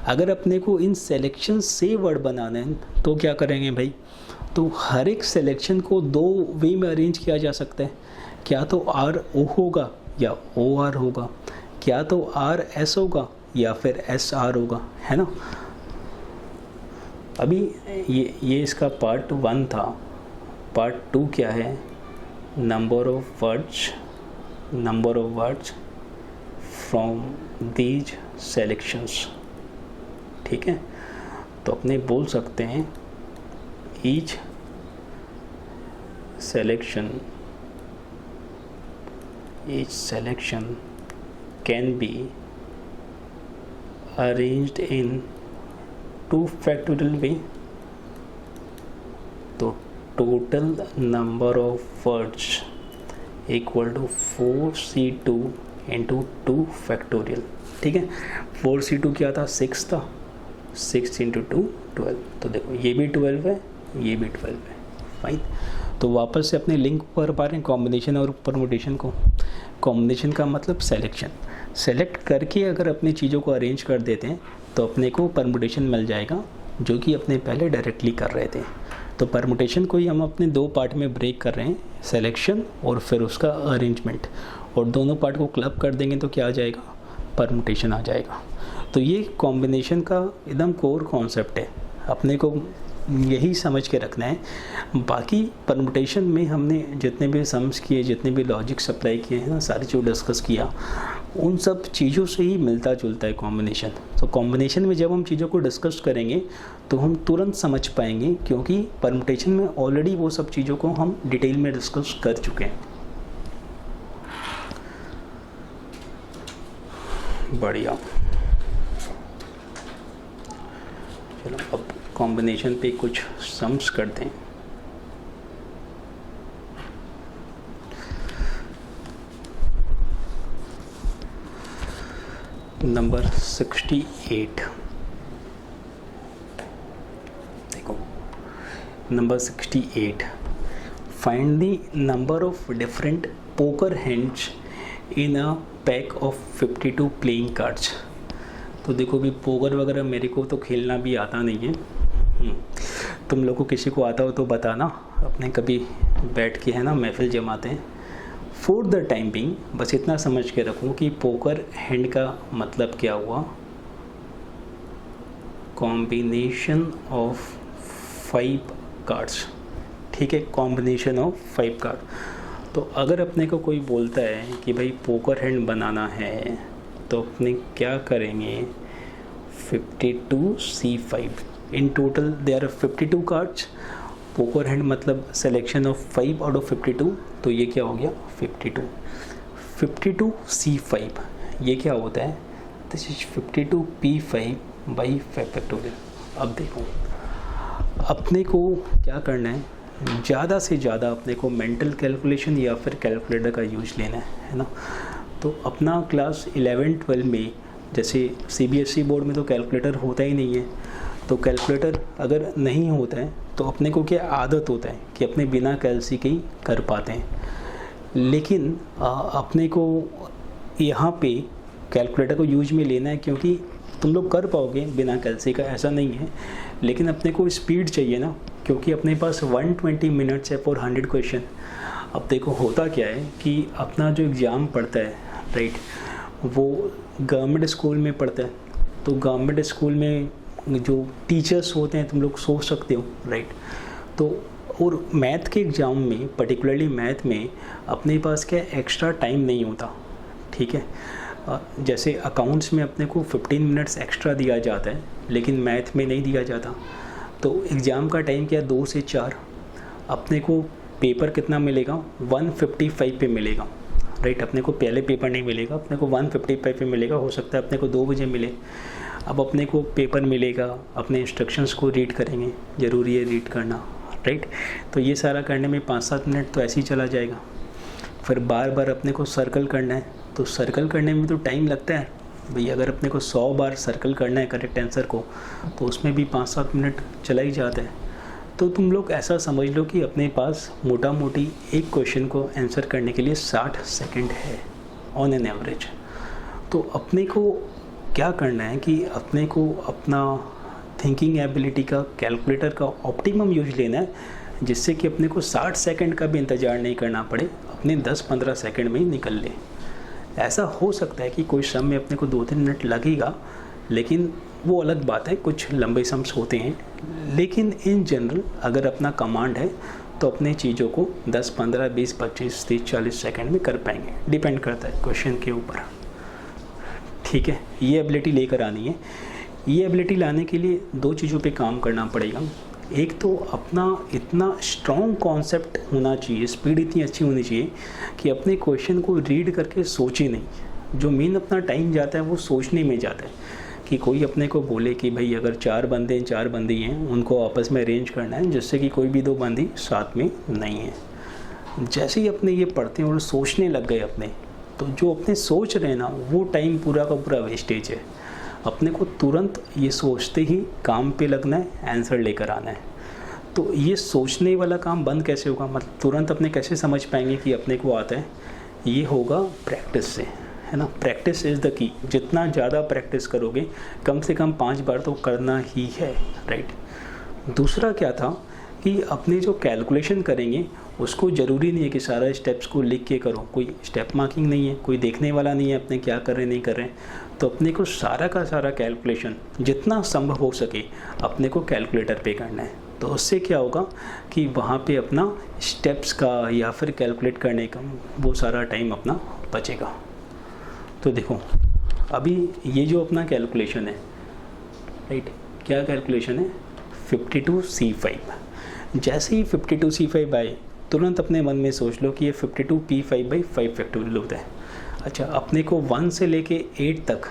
अगर अपने को इन सेलेक्शन से वर्ड बनाना है तो क्या करेंगे भाई, तो हर एक सिलेक्शन को 2 वे में अरेंज किया जा सकता है। क्या तो RO होगा या OR होगा, क्या तो RS होगा या फिर SR होगा, है ना। अभी ये इसका पार्ट 1 था। पार्ट 2 क्या है, number of words from these selections, ठीक है। तो अपने बोल सकते हैं each selection can be arranged in 2 factorial way। तो total number of words equal to 4C2 into 2 factorial, ठीक है। 4C2 क्या था 6 था, 6 × 2 12। तो देखो ये भी 12 है, ये भी 12 है, फाइन। तो वापस से अपने लिंक पर पा रहे हैं कॉम्बिनेशन और परमुटेशन को। कॉम्बिनेशन का मतलब सेलेक्शन, सेलेक्ट करके अगर अपनी चीज़ों को अरेंज कर देते हैं तो अपने को परमुटेशन मिल जाएगा, जो कि अपने पहले डायरेक्टली कर रहे थे। तो परमुटेशन को ही हम अपने 2 पार्ट में ब्रेक कर रहे हैं, सेलेक्शन और फिर उसका अरेंजमेंट, और दोनों पार्ट को क्लब कर देंगे तो क्या आ जाएगा, परमुटेशन आ जाएगा। तो ये कॉम्बिनेशन का एकदम कोर कॉन्सेप्ट है, अपने को यही समझ के रखना है। बाकी परमुटेशन में हमने जितने भी सम्स किए, जितने भी लॉजिक्स अप्लाई किए हैं ना, सारी जो डिस्कस किया, उन सब चीज़ों से ही मिलता जुलता है कॉम्बिनेशन। तो कॉम्बिनेशन में जब हम चीज़ों को डिस्कस करेंगे तो हम तुरंत समझ पाएंगे, क्योंकि परमुटेशन में ऑलरेडी वो सब चीज़ों को हम डिटेल में डिस्कस कर चुके हैं। बढ़िया, चलो अब कॉम्बिनेशन पे कुछ सम्स करते हैं। नंबर 68, देखो number 68, find the number of different poker hands in a pack of 52 playing cards. तो देखो भी पोकर वगैरह मेरे को तो खेलना भी आता नहीं है, तुम लोग को किसी को आता हो तो बताना, अपने कभी बैठ के है ना महफिल जमाते हैं। फॉर द टाइम बिंग बस इतना समझ के रखूँ कि पोकर हैंड का मतलब क्या हुआ, कॉम्बिनेशन ऑफ 5 कार्ड्स, ठीक है, कॉम्बिनेशन ऑफ 5 कार्ड। तो अगर अपने को कोई बोलता है कि भाई पोकर हैंड बनाना है तो अपने क्या करेंगे, 52C5 in total there are 52 cards. Poker hand मतलब सिलेक्शन ऑफ 5 आउट ऑफ 52, तो ये क्या हो गया 52। 52C5 ये क्या होता है, दिस इज 52P5/5 अब देखो अपने को क्या करना है, ज़्यादा से ज़्यादा अपने को मेंटल कैलकुलेशन या फिर कैलकुलेटर का यूज लेना है ना। तो अपना क्लास 11-12 में जैसे CBSE बोर्ड में तो कैलकुलेटर होता ही नहीं है, तो कैलकुलेटर अगर नहीं होता है तो अपने को क्या आदत होता है कि अपने बिना कैलसी के ही कर पाते हैं। लेकिन अपने को यहाँ पे कैलकुलेटर को यूज में लेना है, क्योंकि तुम लोग कर पाओगे बिना कैलसी का, ऐसा नहीं है, लेकिन अपने को स्पीड चाहिए ना, क्योंकि अपने पास 120 मिनट्स है फॉर 100 क्वेश्चन। अब देखो होता क्या है कि अपना जो एग्ज़ाम पड़ता है राइट, वो गवर्नमेंट स्कूल में पढ़ता है। तो गवर्नमेंट स्कूल में जो टीचर्स होते हैं तुम लोग सोच सकते हो राइट। तो और मैथ के एग्ज़ाम में पर्टिकुलरली मैथ में अपने पास क्या एक्स्ट्रा टाइम नहीं होता, ठीक है। जैसे अकाउंट्स में अपने को 15 मिनट्स एक्स्ट्रा दिया जाता है, लेकिन मैथ में नहीं दिया जाता। तो एग्ज़ाम का टाइम क्या, 2 से 4, अपने को पेपर कितना मिलेगा, 155 पे मिलेगा, राइट। अपने को पहले पेपर नहीं मिलेगा, अपने को 155 पे मिलेगा। हो सकता है अपने को 2 बजे मिले। अब अपने को पेपर मिलेगा, अपने इंस्ट्रक्शंस को रीड करेंगे, ज़रूरी है रीड करना, राइट। तो ये सारा करने में 5-7 मिनट तो ऐसे ही चला जाएगा। फिर बार बार अपने को सर्कल करना है, तो सर्कल करने में तो टाइम लगता है भई। अगर अपने को 100 बार सर्कल करना है करेक्ट आंसर को, तो उसमें भी 5-7 मिनट चला ही जाता है। तो तुम लोग ऐसा समझ लो कि अपने पास मोटा मोटी एक क्वेश्चन को आंसर करने के लिए 60 सेकंड है ऑन एन एवरेज। तो अपने को क्या करना है कि अपने को अपना थिंकिंग एबिलिटी का, कैलकुलेटर का ऑप्टिमम यूज लेना है, जिससे कि अपने को 60 सेकंड का भी इंतज़ार नहीं करना पड़े, अपने 10-15 सेकंड में ही निकल ले। ऐसा हो सकता है कि कोई सम में अपने को 2-3 मिनट लगेगा, लेकिन वो अलग बात है, कुछ लंबे सम्स होते हैं। लेकिन इन जनरल अगर अपना कमांड है तो अपने चीज़ों को 10, 15, 20, 25, 30, 40 सेकंड में कर पाएंगे। डिपेंड करता है क्वेश्चन के ऊपर, ठीक है। ये एबिलिटी लेकर आनी है। ये एबिलिटी लाने के लिए 2 चीज़ों पे काम करना पड़ेगा। एक तो अपना इतना स्ट्रॉन्ग कॉन्सेप्ट होना चाहिए, स्पीड इतनी अच्छी होनी चाहिए कि अपने क्वेश्चन को रीड करके सोचे नहीं। जो मेन अपना टाइम जाता है वो सोचने में जाता है कि कोई अपने को बोले कि भाई अगर 4 बंदे 4 बंदी हैं, उनको आपस में अरेंज करना है, जिससे कि कोई भी 2 बंदी साथ में नहीं है। जैसे ही अपने ये पढ़ते हैं और सोचने लग गए अपने, तो जो अपने सोच रहे हैं ना, वो टाइम पूरा का पूरा वेस्टेज है। अपने को तुरंत ये सोचते ही काम पे लगना है, आंसर लेकर आना है। तो ये सोचने वाला काम बंद कैसे होगा, मतलब तुरंत अपने कैसे समझ पाएंगे कि अपने को आता है? ये होगा प्रैक्टिस से, है ना। Practice is the key. जितना ज़्यादा प्रैक्टिस करोगे, कम से कम 5 बार तो करना ही है, राइट। दूसरा क्या था कि अपने जो कैलकुलेशन करेंगे उसको ज़रूरी नहीं है कि सारा स्टेप्स को लिख के करो, कोई स्टेप मार्किंग नहीं है, कोई देखने वाला नहीं है अपने क्या कर रहे नहीं कर रहे। तो अपने को सारा का सारा कैलकुलेशन जितना संभव हो सके अपने को कैलकुलेटर पे करना है। तो उससे क्या होगा कि वहाँ पे अपना स्टेप्स का या फिर कैलकुलेट करने का वो सारा टाइम अपना बचेगा। तो देखो अभी ये जो अपना कैलकुलेशन है, राइट, क्या कैलकुलेशन है, 52C5। जैसे ही 52C5 आए, तुरंत अपने मन में सोच लो कि ये 52P5/5 फैक्टोरियल होता है। अच्छा, अपने को 1 से लेके 8 तक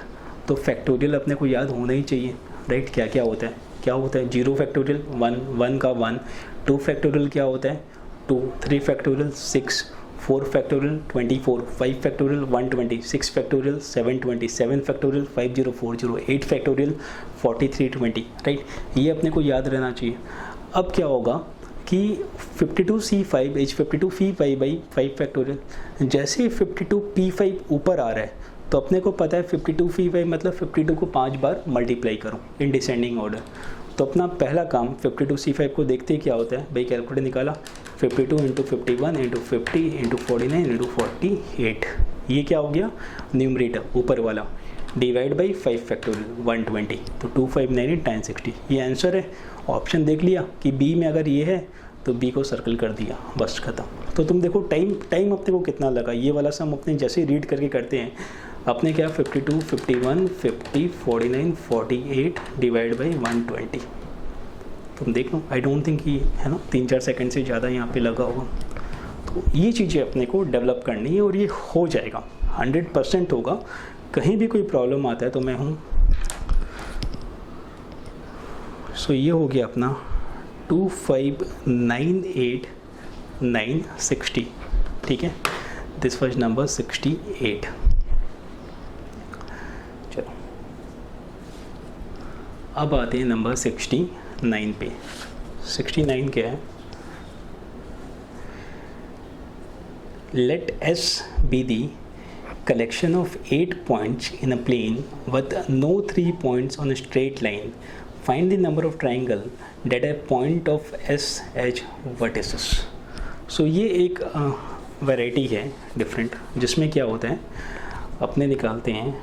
तो फैक्टोरियल अपने को याद होना ही चाहिए, राइट। क्या क्या होता है, क्या होता है, 0 फैक्टोरियल 1 का 1, 2 फैक्टोरियल क्या होता है 2, 3 factorial 6, 4 factorial 24, 5 factorial 120, 6 factorial 720, 7 factorial 5040, 8 factorial 4320, right. ये अपने को याद रहना चाहिए। अब क्या होगा कि 52C5 इज 52P5/5 फैक्टोरियल। जैसे ही 52P5 ऊपर आ रहा है तो अपने को पता है 52P5 मतलब 52 को 5 बार मल्टीप्लाई करूँ इन डिसेंडिंग ऑर्डर। तो अपना पहला काम 52C5 को देखते ही क्या होता है भाई, कैलकुलेटर निकाला, 52 × 51 × 50 × 49 × 48। ये क्या हो गया, न्यूमरेटर ऊपर वाला, डिवाइड बाई 5 फैक्टोरियल 120, तो 259 × 960। ये आंसर है। ऑप्शन देख लिया कि बी में अगर ये है तो बी को सर्कल कर दिया, बस खत्म। तो तुम देखो टाइम अपने को कितना लगा। ये वाला सम अपने जैसे ही रीड करके करते हैं, अपने क्या 52, 51, 50, 49, 48 डिवाइड बाई 120। तुम देख लो, आई डोंट थिंक कि है ना 3-4 सेकंड से ज़्यादा यहाँ पे लगा होगा। तो ये चीज़ें अपने को डेवलप करनी है और ये हो जाएगा, 100% होगा। कहीं भी कोई प्रॉब्लम आता है तो मैं हूँ। सो ये हो गया अपना 2598960, ठीक है। This was number 68। चलो अब आते हैं नंबर 69 पे। 69 क्या है, late S be the collection of 8 points in a plane with no 3 points on a straight line. Find the number of triangle that have point of S as vertices. So ये एक variety है different, जिसमें क्या होता है, अपने निकालते हैं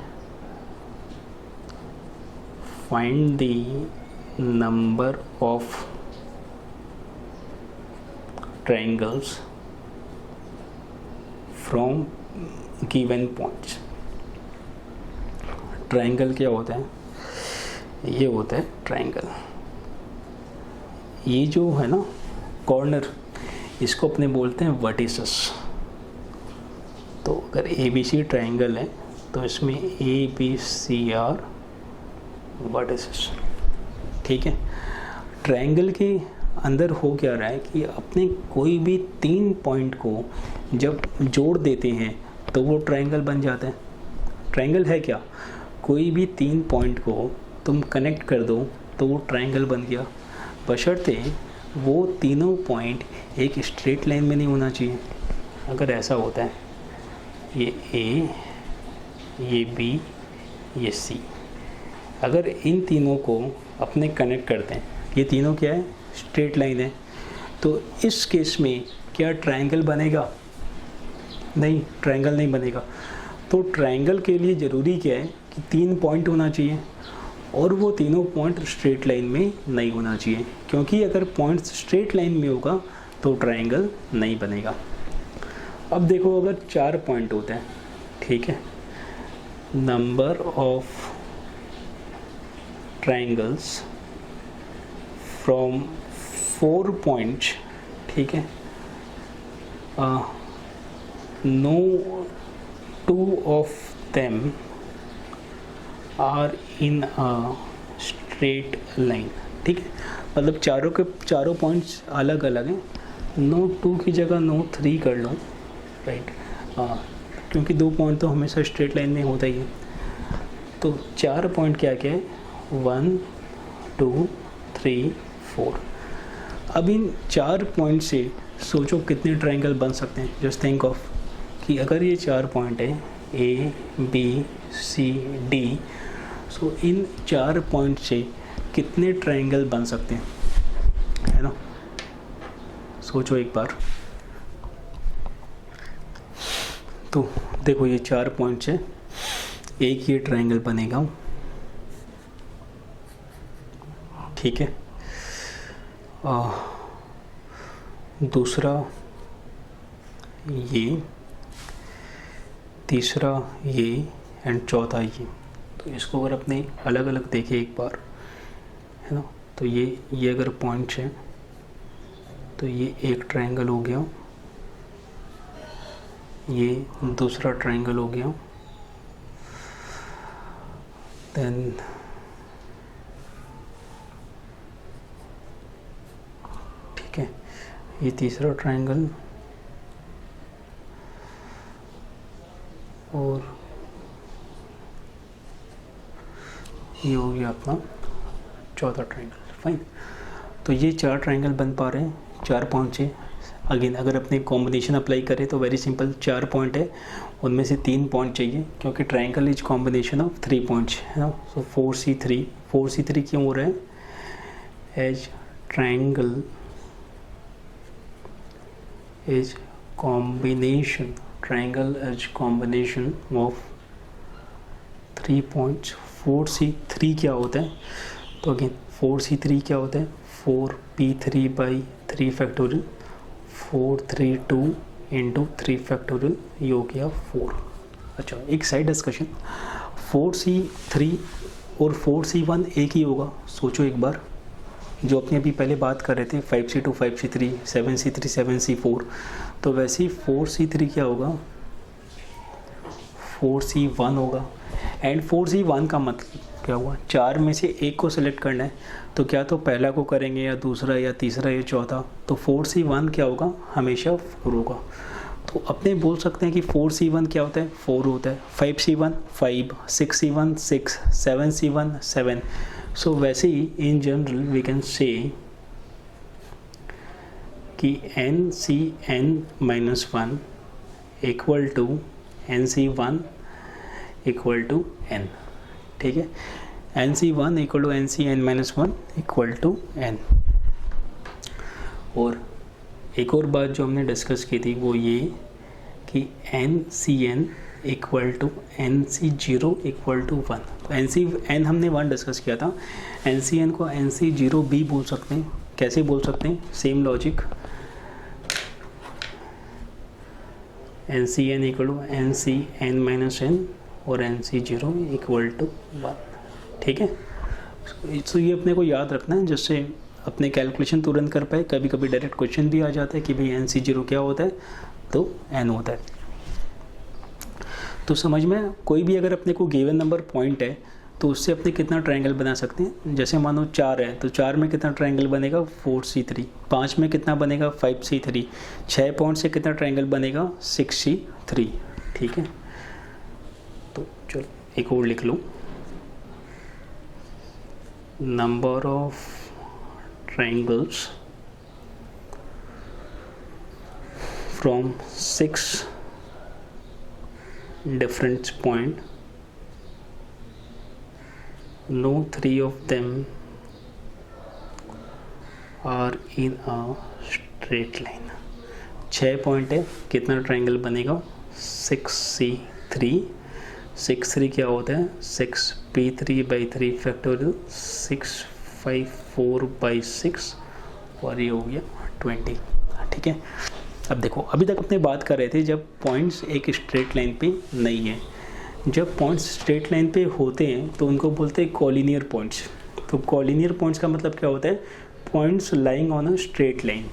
find the number of triangles from given points. Triangle क्या होता है, ये होता है ट्रायंगल। ये जो है ना कॉर्नर, इसको अपने बोलते हैं वर्टिसेस। तो अगर ए बी सी ट्रायंगल है तो इसमें A B C are vertices, ठीक है। ट्रायंगल के अंदर हो क्या रहा है कि अपने कोई भी 3 पॉइंट को जब जोड़ देते हैं तो वो ट्रायंगल बन जाता है। ट्रायंगल है क्या, कोई भी 3 पॉइंट को तुम कनेक्ट कर दो तो वो ट्रायंगल बन गया, बशर्ते वो तीनों पॉइंट एक स्ट्रेट लाइन में नहीं होना चाहिए। अगर ऐसा होता है, ये ए, ये बी, ये सी, अगर इन तीनों को अपने कनेक्ट करते हैं, ये तीनों क्या है, स्ट्रेट लाइन है, तो इस केस में क्या ट्रायंगल बनेगा? नहीं, ट्रायंगल नहीं बनेगा। तो ट्रायंगल के लिए ज़रूरी क्या है कि 3 पॉइंट होना चाहिए और वो तीनों पॉइंट स्ट्रेट लाइन में नहीं होना चाहिए, क्योंकि अगर पॉइंट स्ट्रेट लाइन में होगा तो ट्रायंगल नहीं बनेगा। अब देखो, अगर 4 पॉइंट होते हैं, ठीक है, number of triangles from 4 points, ठीक है, no 2 of them are in a straight line, ठीक है। मतलब चारों के चारों पॉइंट्स अलग अलग हैं, नो 2 की जगह नो 3 कर लो, राइट, क्योंकि 2 पॉइंट तो हमेशा स्ट्रेट लाइन में होता ही है। तो 4 पॉइंट क्या क्या है, 1 2 3 4। अब इन 4 पॉइंट से सोचो कितने ट्रायंगल बन सकते हैं। जस्ट थिंक ऑफ कि अगर ये 4 पॉइंट है A B C D, so in 4 point से कितने ट्रायंगल बन सकते हैं, है ना। सोचो एक बार। तो देखो, ये 4 पॉइंट से एक ये ट्रायंगल बनेगा, ठीक है। दूसरा ये, तीसरा ये, एंड चौथा ये। तो इसको अगर अपने अलग अलग देखें एक बार, है ना, तो ये अगर पॉइंट्स हैं तो ये एक ट्रायंगल हो गया, ये दूसरा ट्रायंगल हो गया, देन ठीक है, ये तीसरा ट्रायंगल, और ये हो गया अपना चौथा ट्रायंगल। फाइन। तो ये 4 ट्रायंगल बन पा रहे हैं 4 पॉइंट से। अगेन अगर अपने कॉम्बिनेशन अप्लाई करें तो वेरी सिंपल, 4 पॉइंट है, उनमें से 3 पॉइंट चाहिए, क्योंकि triangle is combination of 3 points, है ना। सो 4C3 क्यों हो रहा है, as triangle is combination, triangle is combination of 3 points. 4C3 क्या होता है, तो अगेन 4C3 क्या होता है, 4P3/3 फैक्टोरियल, 432 इंटू 3 फैक्टोरियल, ये हो गया 4। अच्छा, एक साइड डिस्कशन, 4C3 और 4C1 एक ही होगा। सोचो एक बार, जो अपने अभी पहले बात कर रहे थे 5C2 5C3 7C3 7C4, तो वैसे ही 4C3 क्या होगा, 4C1 होगा। एंड 4C1 का मतलब क्या हुआ, 4 में से एक को सिलेक्ट करना है, तो क्या तो पहला को करेंगे या दूसरा या तीसरा या चौथा, तो 4C1 क्या होगा, हमेशा 4 होगा। तो अपने बोल सकते हैं कि 4C1 क्या होता है, 4 होता है, 5C1 5, 6C1 6, 7C1 7। सो वैसे ही in general we can say कि NCn-1 equal to NC1 equal to n, ठीक है। NC1 equal to NCn-1 equal to n। और एक और बात जो हमने डिस्कस की थी वो ये कि NCn equal to NC0 equal to 1। तो NCn हमने 1 डिस्कस किया था, NCn को NC0 भी बोल सकते हैं। कैसे बोल सकते हैं, same logic, NCn equal to NCn-n और NC0 इक्वल टू 1। ठीक है, तो ये अपने को याद रखना है जिससे अपने कैलकुलेशन तुरंत कर पाए। कभी कभी डायरेक्ट क्वेश्चन भी आ जाता है कि भाई NC0 क्या होता है, तो n होता है। तो समझ में, कोई भी अगर अपने को गिवन नंबर पॉइंट है तो उससे अपने कितना ट्रायंगल बना सकते हैं। जैसे मानो 4 है तो 4 में कितना ट्रायंगल बनेगा 4C3, 5 में कितना बनेगा 5C3, 6 पॉइंट से कितना ट्रायंगल बनेगा 6C3। ठीक है, तो चलो एक और लिख लो, number of triangles from 6 different point, no 3 of them are in a straight line। 6 point है, कितना ट्रायंगल बनेगा 6C3। 6 क्या होता है 6p3/3 फैक्टोरियल 654/6 और ये हो गया 20। ठीक है, अब देखो अभी तक अपने बात कर रहे थे जब पॉइंट्स एक स्ट्रेट लाइन पे नहीं है। जब पॉइंट्स स्ट्रेट लाइन पे होते हैं तो उनको बोलते हैं कॉलिनियर पॉइंट्स। तो कॉलिनियर पॉइंट्स का मतलब क्या होता है, points lying on a straight line.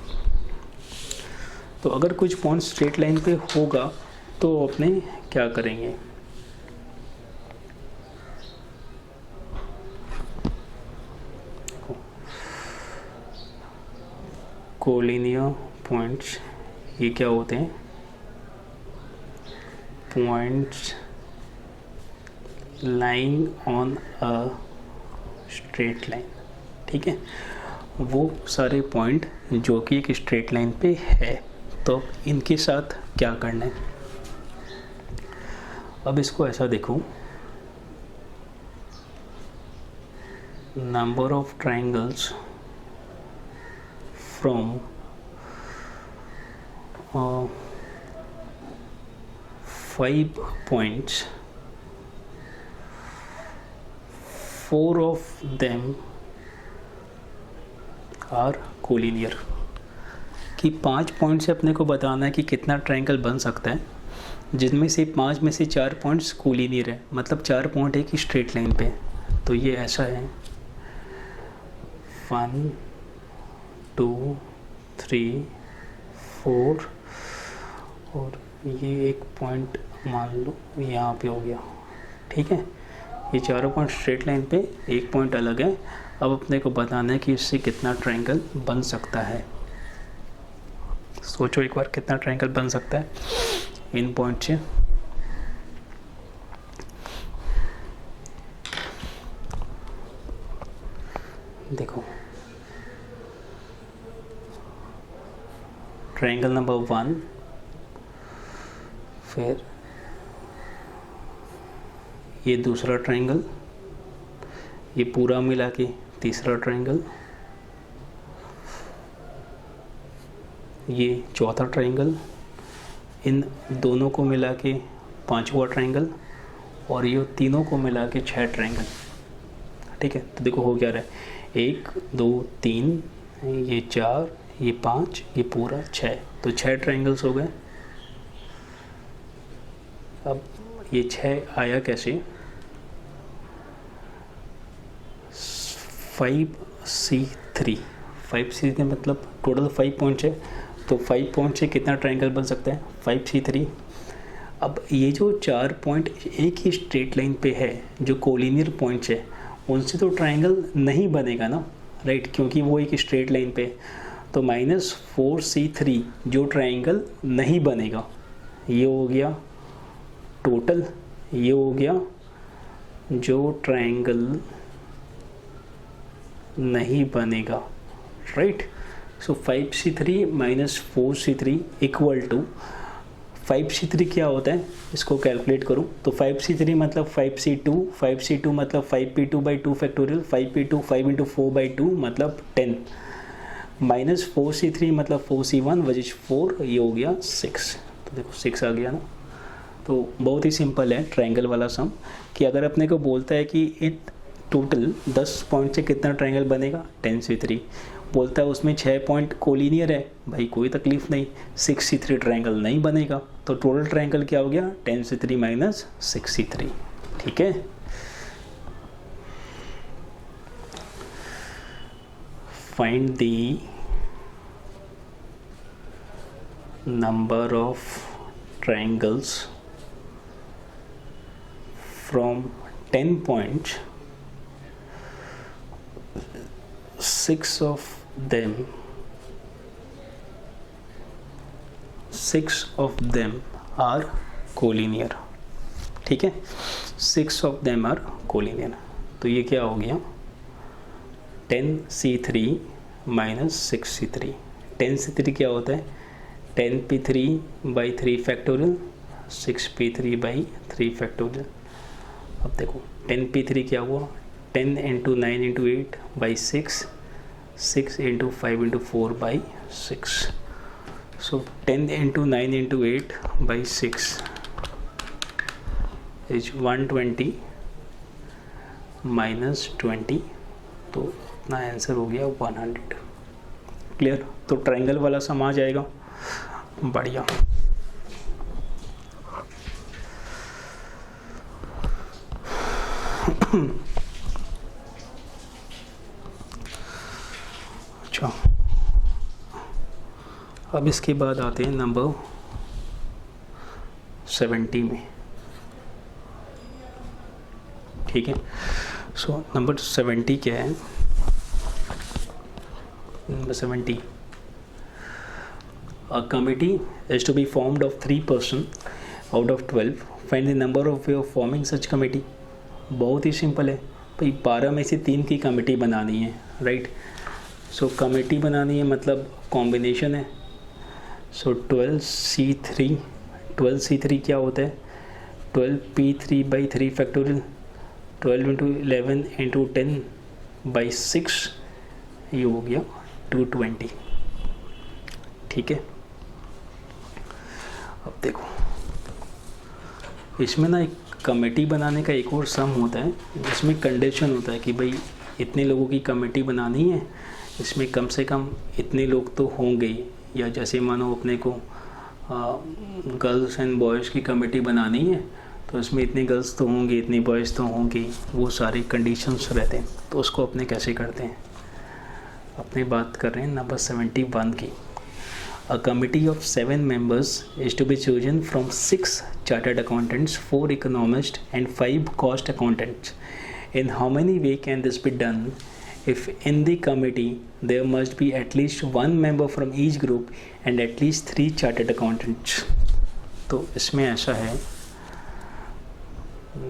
तो अगर कुछ पॉइंट स्ट्रेट लाइन पे होगा तो अपने क्या करेंगे, कॉलिनियर पॉइंट्स ये क्या होते हैं, points lying on a straight line. ठीक है, वो सारे पॉइंट जो कि एक स्ट्रेट लाइन पे है। तो इनके साथ क्या करना है, अब इसको ऐसा देखो, number of triangles from 5 points, 4 of them are collinear। कि 5 पॉइंट से अपने को बताना है कि कितना ट्रायंगल बन सकता है, जिनमें से 5 में से 4 पॉइंट्स कोलिनियर है, मतलब 4 पॉइंट एक ही स्ट्रेट लाइन पे। तो ये ऐसा है 1 2 3 4 और ये एक पॉइंट मान लो यहाँ पे हो गया। ठीक है, ये चारों पॉइंट स्ट्रेट लाइन पे, एक पॉइंट अलग है। अब अपने को बताना है कि इससे कितना ट्रायंगल बन सकता है। सोचो एक बार कितना ट्रायंगल बन सकता है इन पॉइंट से। देखो ट्रायंगल नंबर 1, फिर ये दूसरा ट्रायंगल, ये पूरा मिला के तीसरा ट्रायंगल, ये चौथा ट्रायंगल, इन दोनों को मिला के 5वां ट्रायंगल और ये तीनों को मिला के 6 ट्रायंगल। ठीक है, तो देखो हो क्या रहा है, 1 2 3, ये 4, ये 5, ये पूरा 6, तो 6 ट्रायंगल्स हो गए। अब ये 6 आया कैसे, 5C3 मतलब टोटल 5 पॉइंट्स है, तो 5 पॉइंट से कितना ट्रायंगल बन सकता है 5C3। अब ये जो 4 पॉइंट एक ही स्ट्रेट लाइन पे है, जो कोलिनियर पॉइंट्स है, उनसे तो ट्रायंगल नहीं बनेगा ना, राइट, क्योंकि वो एक स्ट्रेट लाइन पे। तो -4C3 जो ट्रायंगल नहीं बनेगा, ये हो गया टोटल, ये हो गया जो ट्रायंगल नहीं बनेगा, right. So 5C3 - 4C3 equal to 5C3 क्या होता है, इसको कैलकुलेट करूँ तो 5C3 मतलब 5C2, 5C2 मतलब 5p2/2 फैक्टोरियल, 5p2 5 × 4/2 मतलब 10, -4C3 मतलब 4C1 वजिश 4, ये हो गया 6। तो देखो 6 आ गया ना। तो बहुत ही सिंपल है ट्रायंगल वाला सम, कि अगर अपने को बोलता है कि इट टोटल 10 पॉइंट से कितना ट्रायंगल बनेगा 10C3, बोलता है उसमें 6 पॉइंट कोलिनियर है, भाई कोई तकलीफ नहीं, 6C3 ट्रायंगल नहीं बनेगा। तो टोटल ट्रायंगल क्या हो गया, 10C3 माइनस 6C3। ठीक है, find the number of triangles from 10 points, 6 of them are collinear। ठीक है, 6 of them are collinear। तो ये क्या हो गया, 10C3 माइनस 6C3। 10C3 क्या होता है, 10p3/3 फैक्टोरियल, 6p3/3 फैक्टोरियल। अब देखो 10p3 क्या हुआ, 10 × 9 × 8 by 6, 6 × 5 × 4 by 6। So 10 × 9 × 8 by 6 is 120 minus 20, तो अपना आंसर हो गया 100। क्लियर, तो ट्रायंगल वाला सम आ जाएगा। बढ़िया, अच्छा अब इसके बाद आते हैं नंबर 70 में। ठीक है, सो नंबर 70 क्या है, number 70, a committee is to be formed of 3 persons out of 12, find the number of way of forming such committee। बहुत ही सिंपल है भाई, 12 में से 3 की कमेटी बनानी है, राइट। सो कमेटी बनानी है मतलब कॉम्बिनेशन है। सो 12C3 क्या होता है, 12p3/3 फैक्टोरियल, 12 × 11 × 10 by 6, ये हो गया 220। ठीक है, अब देखो इसमें ना एक कमेटी बनाने का एक और सम होता है, जिसमें कंडीशन होता है कि भाई इतने लोगों की कमेटी बनानी है, इसमें कम से कम इतने लोग तो होंगे, या जैसे मानो अपने को गर्ल्स एंड बॉयज़ की कमेटी बनानी है तो इसमें इतने गर्ल्स तो होंगे, इतने बॉयज़ तो होंगे, वो सारे कंडीशंस रहते हैं। तो उसको अपने कैसे करते हैं, अपने बात कर रहे हैं नंबर 71 की। A committee of 7 members is to be chosen from 6 chartered accountants, 4 economists and 5 cost accountants. In how many way can this be done if in the committee there must be at least 1 member from each group and at least 3 chartered accountants? तो इसमें ऐसा है,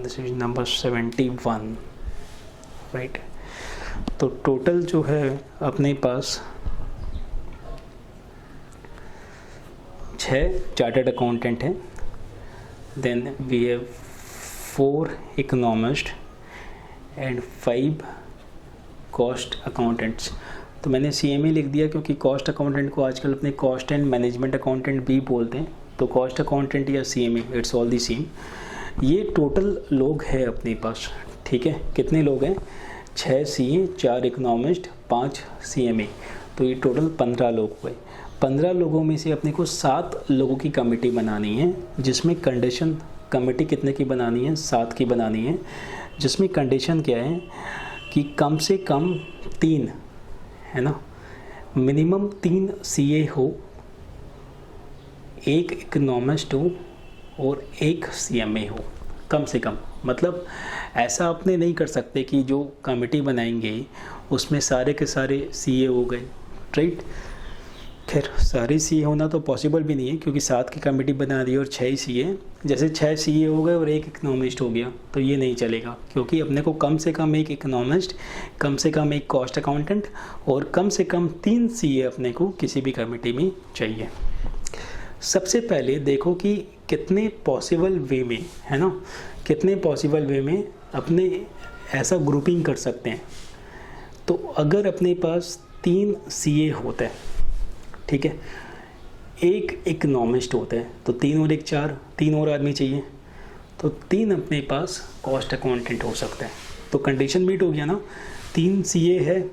this is number 71, right? तो total जो है अपने पास 6 chartered accountant हैं, then we have 4 economist and 5 cost accountants. तो मैंने CMA लिख दिया क्योंकि कॉस्ट अकाउंटेंट को आजकल अपने कॉस्ट एंड मैनेजमेंट अकाउंटेंट भी बोलते हैं, तो कॉस्ट अकाउंटेंट या CMA it's all the same. ये टोटल लोग हैं अपने पास। ठीक है, कितने लोग हैं, 6 CA, 4 इकोनॉमिस्ट, 5 CMA, तो ये टोटल 15 लोग हुए। 15 लोगों में से अपने को 7 लोगों की कमेटी बनानी है, जिसमें कंडीशन, कमेटी कितने की बनानी है, 7 की बनानी है, जिसमें कंडीशन क्या है कि कम से कम 3 है ना, मिनिमम 3 CA हो, 1 इकोनॉमिस्ट हो और 1 CMA हो, कम से कम। मतलब ऐसा अपने नहीं कर सकते कि जो कमेटी बनाएंगे उसमें सारे के सारे CA हो गए, राइट। खैर सारे CA होना तो पॉसिबल भी नहीं है, क्योंकि 7 की कमेटी बना दी और 6 CA, जैसे 6 CA हो गए और 1 इकोनॉमिस्ट हो गया, तो ये नहीं चलेगा, क्योंकि अपने को कम से कम 1 इकोनॉमिस्ट, कम से कम 1 कॉस्ट अकाउंटेंट और कम से कम 3 CA अपने को किसी भी कमेटी में चाहिए। सबसे पहले देखो कि कितने पॉसिबल वे में, है ना, कितने पॉसिबल वे में अपने ऐसा ग्रुपिंग कर सकते हैं। तो अगर अपने पास 3 CA होता है, ठीक है, 1 इकोनॉमिस्ट होता है, तो 3 और 1 4, 3 और आदमी चाहिए, तो 3 अपने पास कॉस्ट अकाउंटेंट हो सकता है। तो कंडीशन मीट हो गया ना, 3 CA है,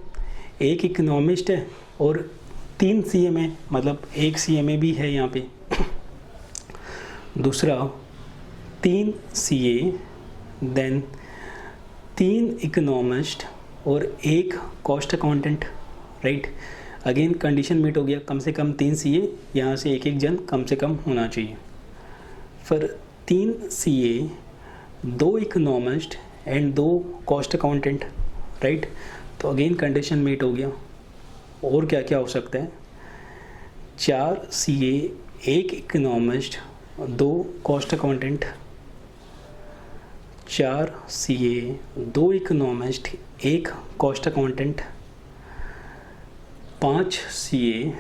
एक इकोनॉमिस्ट है और 3 CMA, मतलब 1 CMA भी है यहाँ पे। दूसरा 3 CA, देन 3 इकोनॉमिस्ट और 1 cost accountant, right. Again condition meet हो गया, कम से कम 3 CA, यहाँ से एक जन कम से कम होना चाहिए। फिर 3 CA, 2 economist and 2 cost accountant, right. तो अगेन कंडीशन मीट हो गया। और क्या क्या हो सकता है, 4 CA, 1 economist, 2 cost accountant, 4 CA, 2 economist, 1 cost accountant, 5 CA,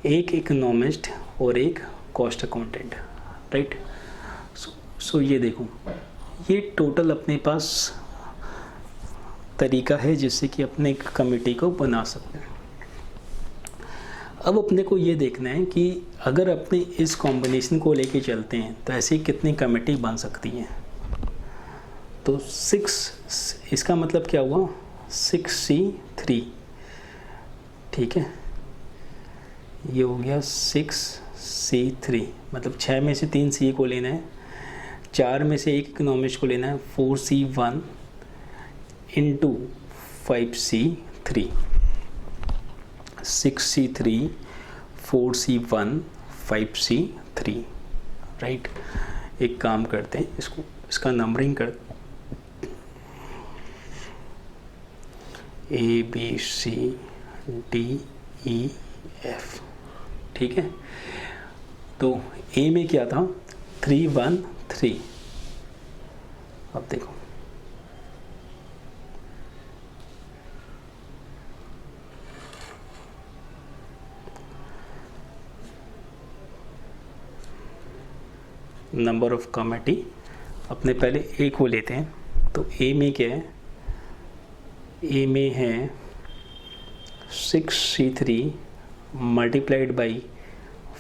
1 economist और 1 कॉस्ट अकाउंटेंट, राइट। सो ये देखो, ये टोटल अपने पास तरीका है जिससे कि अपने एक कमेटी को बना सकते हैं। अब अपने को ये देखना है कि अगर अपने इस कॉम्बिनेशन को लेके चलते हैं तो ऐसी कितनी कमेटी बन सकती हैं। तो 6, इसका मतलब क्या हुआ, 6C3, ठीक है। ये हो गया 6C3, मतलब 6 में से 3 CA को लेना है, 4 में से 1 इकोनॉमिस्ट को लेना है, 4C1 into 5C3, 6C3, 4C1, 5C3, right. एक काम करते हैं, इसका नंबरिंग कर ABCDEF, ठीक है। तो A में क्या था, 313। अब देखो नंबर ऑफ कमेटी, अपने पहले ए को लेते हैं। तो ए में क्या है, ए में है 6C3 multiplied by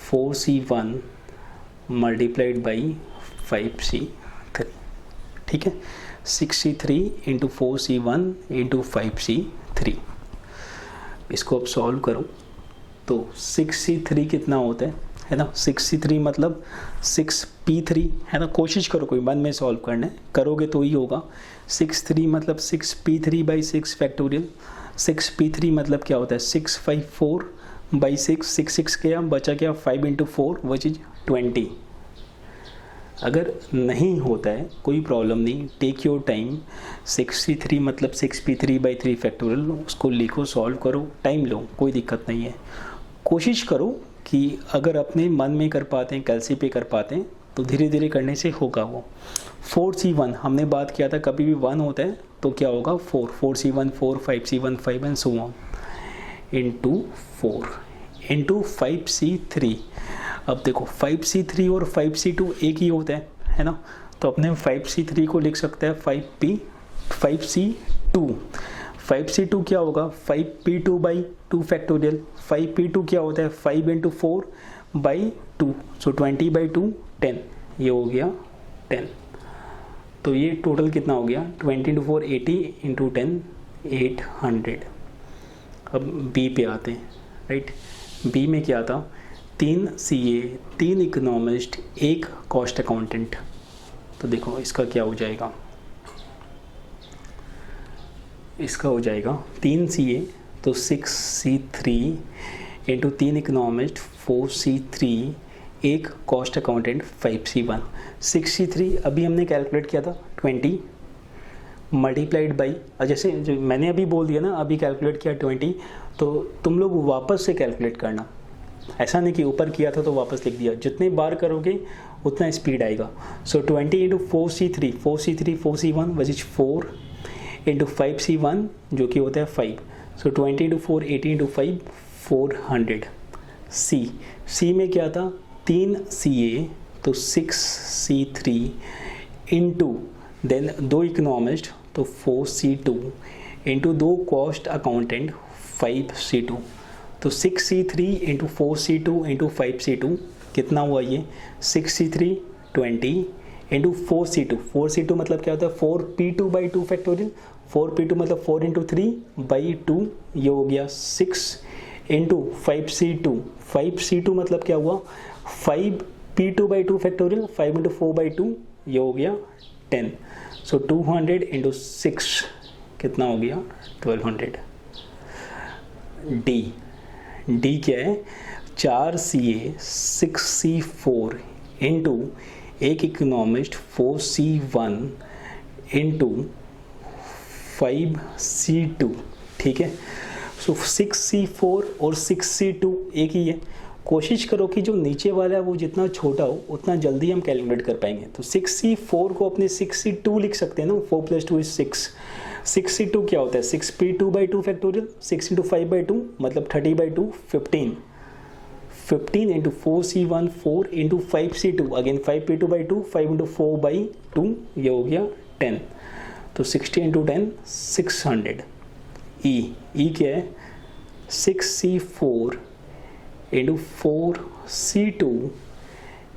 4C1 multiplied by 5C3, ठीक है। 6C3 into 4C1 into 5C3, इसको अब सॉल्व करो तो 6C3 कितना होता है ना। 6C3 मतलब 6P3 है ना। कोशिश करो कोई मन में सॉल्व करना है, करोगे तो ही होगा। 6 मतलब 6P3 बाई 6 फैक्टोरियल। 6P3 मतलब क्या होता है, 654 बाई 6, 6 क्या बचा, क्या 5 इंटू 4 विच इज 20। अगर नहीं होता है कोई प्रॉब्लम नहीं, टेक योर टाइम। 6C3 मतलब 6P3 बाई 3 फैक्टोरियल, उसको लिखो, सॉल्व करो, टाइम लो, कोई दिक्कत नहीं है। कोशिश करो कि अगर अपने मन में कर पाते हैं, कैलसी पे कर पाते हैं, तो धीरे धीरे करने से होगा वो। 4C1 हमने बात किया था, कभी भी 1 होता है तो क्या होगा 4, 4C1 4, 5C1 5 and so on, into 4 into 5C3। अब देखो 5C3 और 5C2 एक ही होता है ना। तो अपने 5C3 को लिख सकते हैं 5C2। 5C2 क्या होगा, 5P2 बाई 2 फैक्टोरियल। 5P2 क्या होता है, 5 इंटू 4 बाई 2, सो 20 बाई 2 10, ये हो गया 10। तो ये टोटल कितना हो गया, 20 इंटू 4 80 इंटू 10 800। अब बी पे आते हैं, राइट। बी में क्या था, 3 CA, 3 इकोनॉमिस्ट, 1 कॉस्ट अकाउंटेंट। तो देखो इसका क्या हो जाएगा, इसका हो जाएगा 3 CA तो 6C3 into 3 economist 4C3, 1 cost accountant 5C1। 6C3 अभी हमने कैलकुलेट किया था 20 मल्टीप्लाइड बाई, जैसे जो मैंने अभी बोल दिया ना, अभी कैलकुलेट किया 20, तो तुम लोग वापस से कैलकुलेट करना। ऐसा नहीं कि ऊपर किया था तो वापस लिख दिया, जितने बार करोगे उतना स्पीड आएगा। सो 20 into 4C3, 4C1 which is 4 into 5C1 जो कि होता है 5, सो 20 इंटू 4 80 इंटू 5 400। सी में क्या था, 3 CA तो 6C3 इंटू देन 2 इकोनॉमिस्ट तो 4C2 into 2 cost accountant 5C2। तो 6C3 into 4C2 into 5C2 कितना हुआ, ये 6C3 20 इंटू 4C2 मतलब क्या होता है 4P2 बाई 2 फैक्टोरियल, 4P2 मतलब 4 इंटू 3/2, ये हो गया 6 इंटू 5C2, 5C2 मतलब क्या हुआ 5P2/2 फैक्टोरियल, 5 इंटू 4/2, ये हो गया 10। सो 200 इंटू 6 कितना हो गया 1200। डी क्या है 4CA 6C4 इंटू एक इकोनॉमिस्ट 4C1 इंटू 5C2, ठीक है। सो 6C4 और 6C2 एक ही है। कोशिश करो कि जो नीचे वाला है वो जितना छोटा हो उतना जल्दी हम कैलकुलेट कर पाएंगे। तो 6C4 को अपने 6C2 लिख सकते हैं ना, 4 + 2 = 6। 6C2 क्या होता है 6P2/2 फैक्टोरियल, 6 इंटू 5/2 मतलब 30/2, 15 into 4C1 4 into 5C2 again 5P2/2, 5 into 4/2, ये हो गया 10। तो 60 इंटू 10 600। ई क्या है 6C4 into 4C2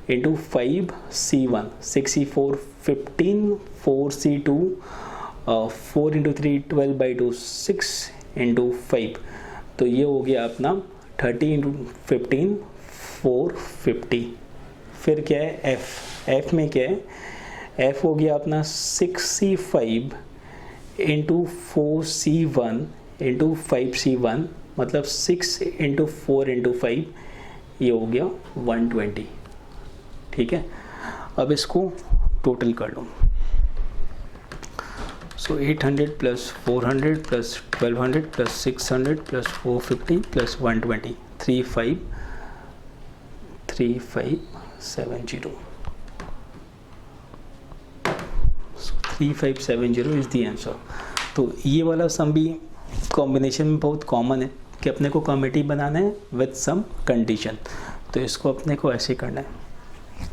into 5C1, 6C4 15, 4C2 4 into 3 12/2, 6 into 5, तो ये हो गया अपना 30 इंटू 15 450। फिर क्या है एफ में क्या है एफ हो गया अपना 6C5 into 4C1 into 5C1 मतलब 6 इंटू 4 इंटू 5, ये हो गया 120, ठीक है। अब इसको टोटल कर लो। सो 800 + 400 + 1200 + 600 + 450 + 120 3570। 3570 इज़ द आंसर। तो ये वाला सम भी कॉम्बिनेशन में बहुत कॉमन है कि अपने को कमिटी बनाना है विद सम कंडीशन, तो इसको अपने को ऐसे करना है,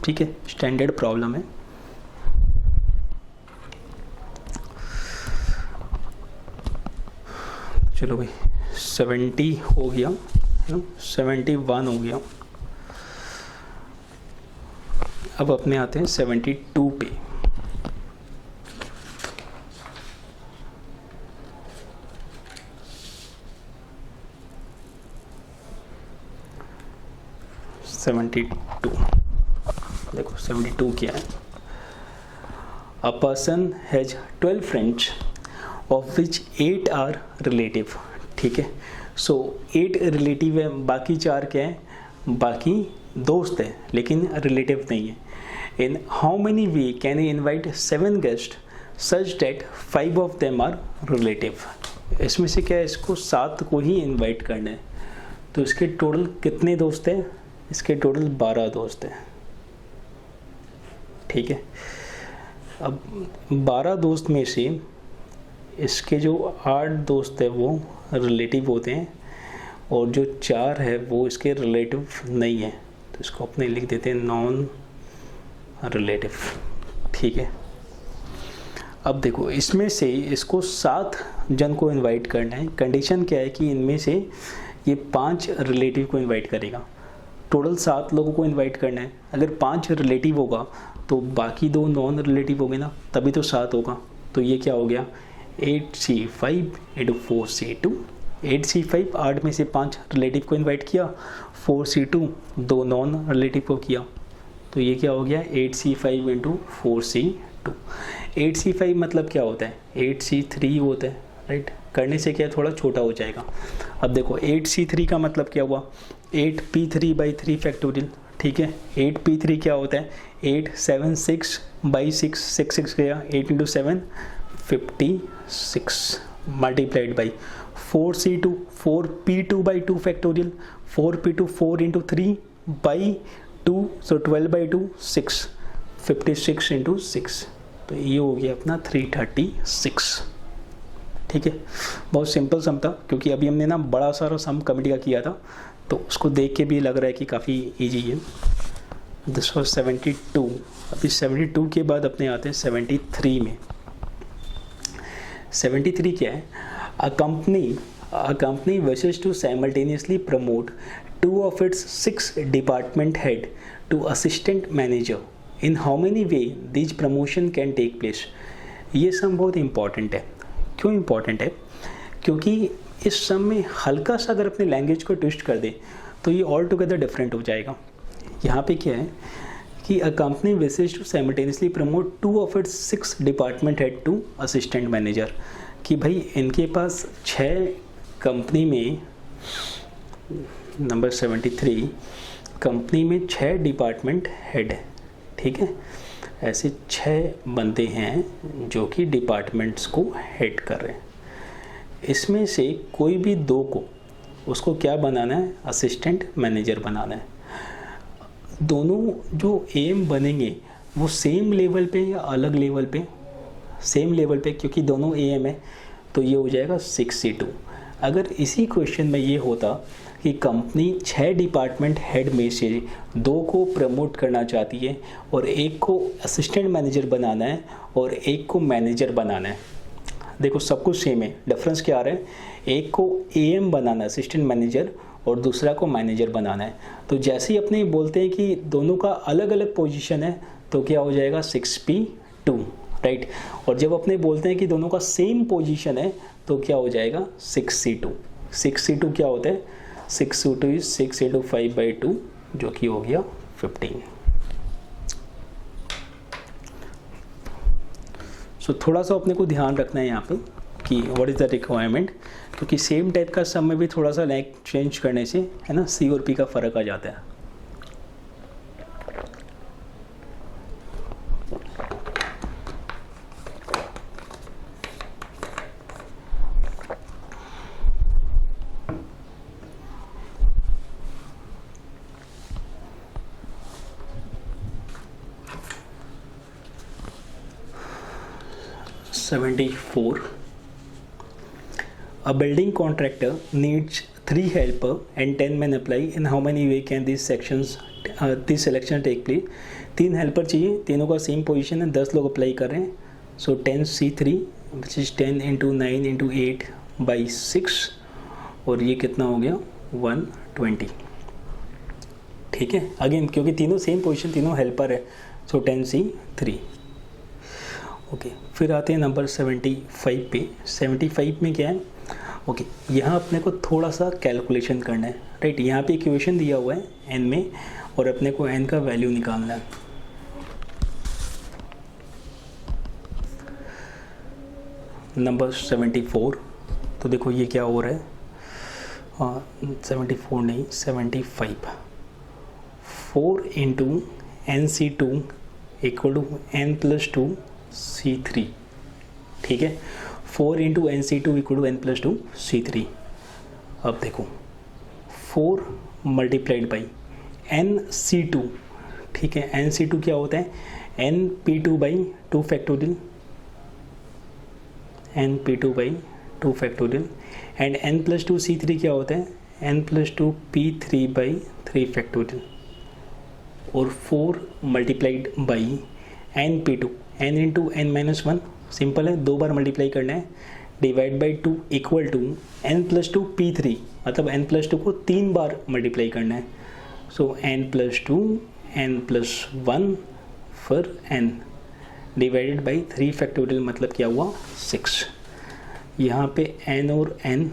ठीक है। स्टैंडर्ड प्रॉब्लम है। चलो भाई 70 हो गया, 71 हो गया। अब अपने आते हैं 72 पे। देखो 72 क्या है। A person has 12 friends of which 8 are relative, ठीक है। सो 8 रिलेटिव है, बाकी 4 क्या है बाकी दोस्त है लेकिन रिलेटिव नहीं है। In how many way can you invite 7 guest such that 5 of them are relative. इसमें से क्या है इसको 7 को ही इन्वाइट करना है। तो इसके टोटल कितने दोस्त हैं, इसके टोटल 12 दोस्त हैं, ठीक है। अब 12 दोस्त में से इसके जो 8 दोस्त है वो रिलेटिव होते हैं और जो 4 है वो इसके रिलेटिव नहीं है, तो इसको अपने लिख देते हैं नॉन रिलेटिव, ठीक है। अब देखो इसमें से इसको 7 जन को इनवाइट करना है। कंडीशन क्या है कि इनमें से ये 5 रिलेटिव को इनवाइट करेगा। टोटल 7 लोगों को इनवाइट करना है। अगर 5 रिलेटिव होगा तो बाकी 2 नॉन रिलेटिव होंगे ना, तभी तो 7 होगा। तो ये क्या हो गया 8C5 इंटू 4C2। 8C5 8 में से 5 रिलेटिव को इनवाइट किया, 4C2 2 नॉन रिलेटिव को किया, तो ये क्या हो गया 8C5 इंटू 4C2। 8C5 मतलब क्या होता है 8C3 होता है, राइट। करने से क्या थोड़ा छोटा हो जाएगा। अब देखो 8C3 का मतलब क्या हुआ 8P3/3 फैक्टोरियल, ठीक है। 8P3 क्या होता है 8 7 6/6 6 6 गया 8 into 7 56 multiplied by 4C2 4P2/2 factorial 4P2 4 into 3/2 so 12/2 6 56 into 6, तो ये हो गया अपना 336, ठीक है। बहुत सिंपल सम था क्योंकि अभी हमने ना बड़ा सारा सम कमिटी का किया था, तो उसको देख के भी लग रहा है कि काफ़ी इजी है। This was 72। अभी 72 के बाद अपने आते हैं 73 में। 73 क्या है a company wishes to simultaneously promote 2 of its 6 department head to assistant manager. In how many way these promotion can take place? ये सम बहुत इम्पॉर्टेंट है क्यों इम्पॉर्टेंट है? क्योंकि इस सम में हल्का सा अगर अपने लैंग्वेज को ट्विस्ट कर दे तो ये ऑल टुगेदर डिफरेंट हो जाएगा। यहाँ पे क्या है कि a company wishes to simultaneously promote 2 of its 6 department head to assistant manager, कि भाई इनके पास 6 कंपनी में, नंबर 73, कंपनी में 6 डिपार्टमेंट हेड है, ठीक है। ऐसे 6 बंदे हैं जो कि डिपार्टमेंट्स को हेड कर रहे हैं। इसमें से कोई भी 2 को उसको क्या बनाना है? असिस्टेंट मैनेजर बनाना है। दोनों जो एम बनेंगे वो सेम लेवल पे या अलग लेवल पे? सेम लेवल पे, क्योंकि दोनों एम है, तो ये हो जाएगा 6C2। अगर इसी क्वेश्चन में ये होता कि कंपनी 6 डिपार्टमेंट हेड में से 2 को प्रमोट करना चाहती है और 1 को असिस्टेंट मैनेजर बनाना है और 1 को मैनेजर बनाना है, देखो सब कुछ सेम है, डिफरेंस क्या आ रहा है? एक को एएम बनाना है असिस्टेंट मैनेजर और दूसरा को मैनेजर बनाना है। तो जैसे ही अपने बोलते हैं कि दोनों का अलग अलग पोजीशन है तो क्या हो जाएगा? 6P2, right. और जब अपने बोलते हैं कि दोनों का सेम पोजीशन है तो क्या हो जाएगा? 6C2। 6C2 क्या होता है? 6C2 इज 6 × 5/2 जो कि हो गया 15। सो थोड़ा सा अपने को ध्यान रखना है यहाँ पे कि व्हाट इज़ द रिक्वायरमेंट, क्योंकि सेम टाइप का सम में भी थोड़ा सा लाइक चेंज करने से है ना सी और पी का फ़र्क आ जाता है। A building contractor needs 3 helper and 10 men apply. In how many way can these selection take place? 3 helper चाहिए, तीनों का सेम पोजीशन है, 10 लोग अप्लाई कर रहे हैं। सो 10C3 विच इज़ 10 × 9 × 8/6 और ये कितना हो गया? 120, ठीक है। अगेन क्योंकि तीनों सेम पोजीशन, तीनों हेल्पर है, सो 10C3। ओके, फिर आते हैं नंबर 75 पे। 75 में क्या है? ओके, यहाँ अपने को थोड़ा सा कैलकुलेशन करना है, राइट। यहाँ पे इक्वेशन दिया हुआ है n में और अपने को n का वैल्यू निकालना है। नंबर 74, तो देखो ये क्या हो रहा है? 74 नहीं, 75। 4 × NC2 = n + 2 C3, ठीक है। 4 × NC2 = n + 2 C3। अब देखो 4 × NC2, ठीक है। NC2 क्या होता है? NP2/2 factorial, NP2/2 factorial. And n + 2 C3 क्या होता है? n + 2 P3/3 factorial. और 4 × NP2, n × n-1, सिंपल है, 2 बार मल्टीप्लाई करना है, /2 = n + 2 P3, मतलब n + 2 को 3 बार मल्टीप्लाई करना है। सो n + 2 n + 1 फिर n /3 फैक्टोरियल, मतलब क्या हुआ? 6। यहाँ पे n और n,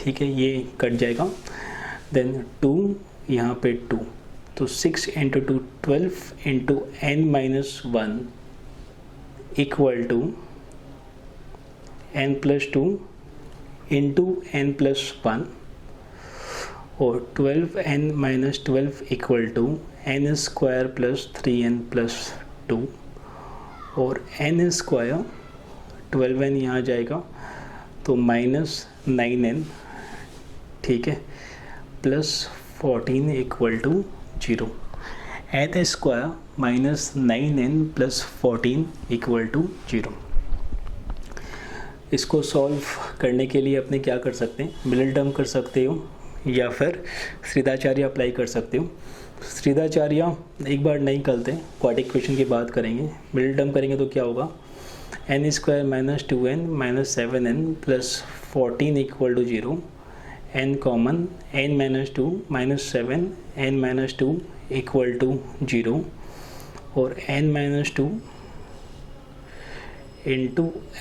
ठीक है, ये कट जाएगा। देन 2, यहाँ पे 2, तो 6 × 2 12 × n-1 = n + 2 × n + 1 और 12n-12 = n² + 3n + 2 और n², 12n यहाँ जाएगा तो -9n, ठीक है, +14 = 0। n² -9n + 14 = 0। इसको सॉल्व करने के लिए अपने क्या कर सकते हैं? मिडिल टर्म कर सकते हो या फिर श्रीदाचार्य अप्लाई कर सकते हो। श्रीदाचार्य एक बार नहीं करते, क्वाड्रेटिक इक्वेशन की बात करेंगे। मिडिल टर्म करेंगे तो क्या होगा? n² - 2n - 7n + 14 = 0। n common, n - 2 - 7 n - 2 = 0 और n - 2 ×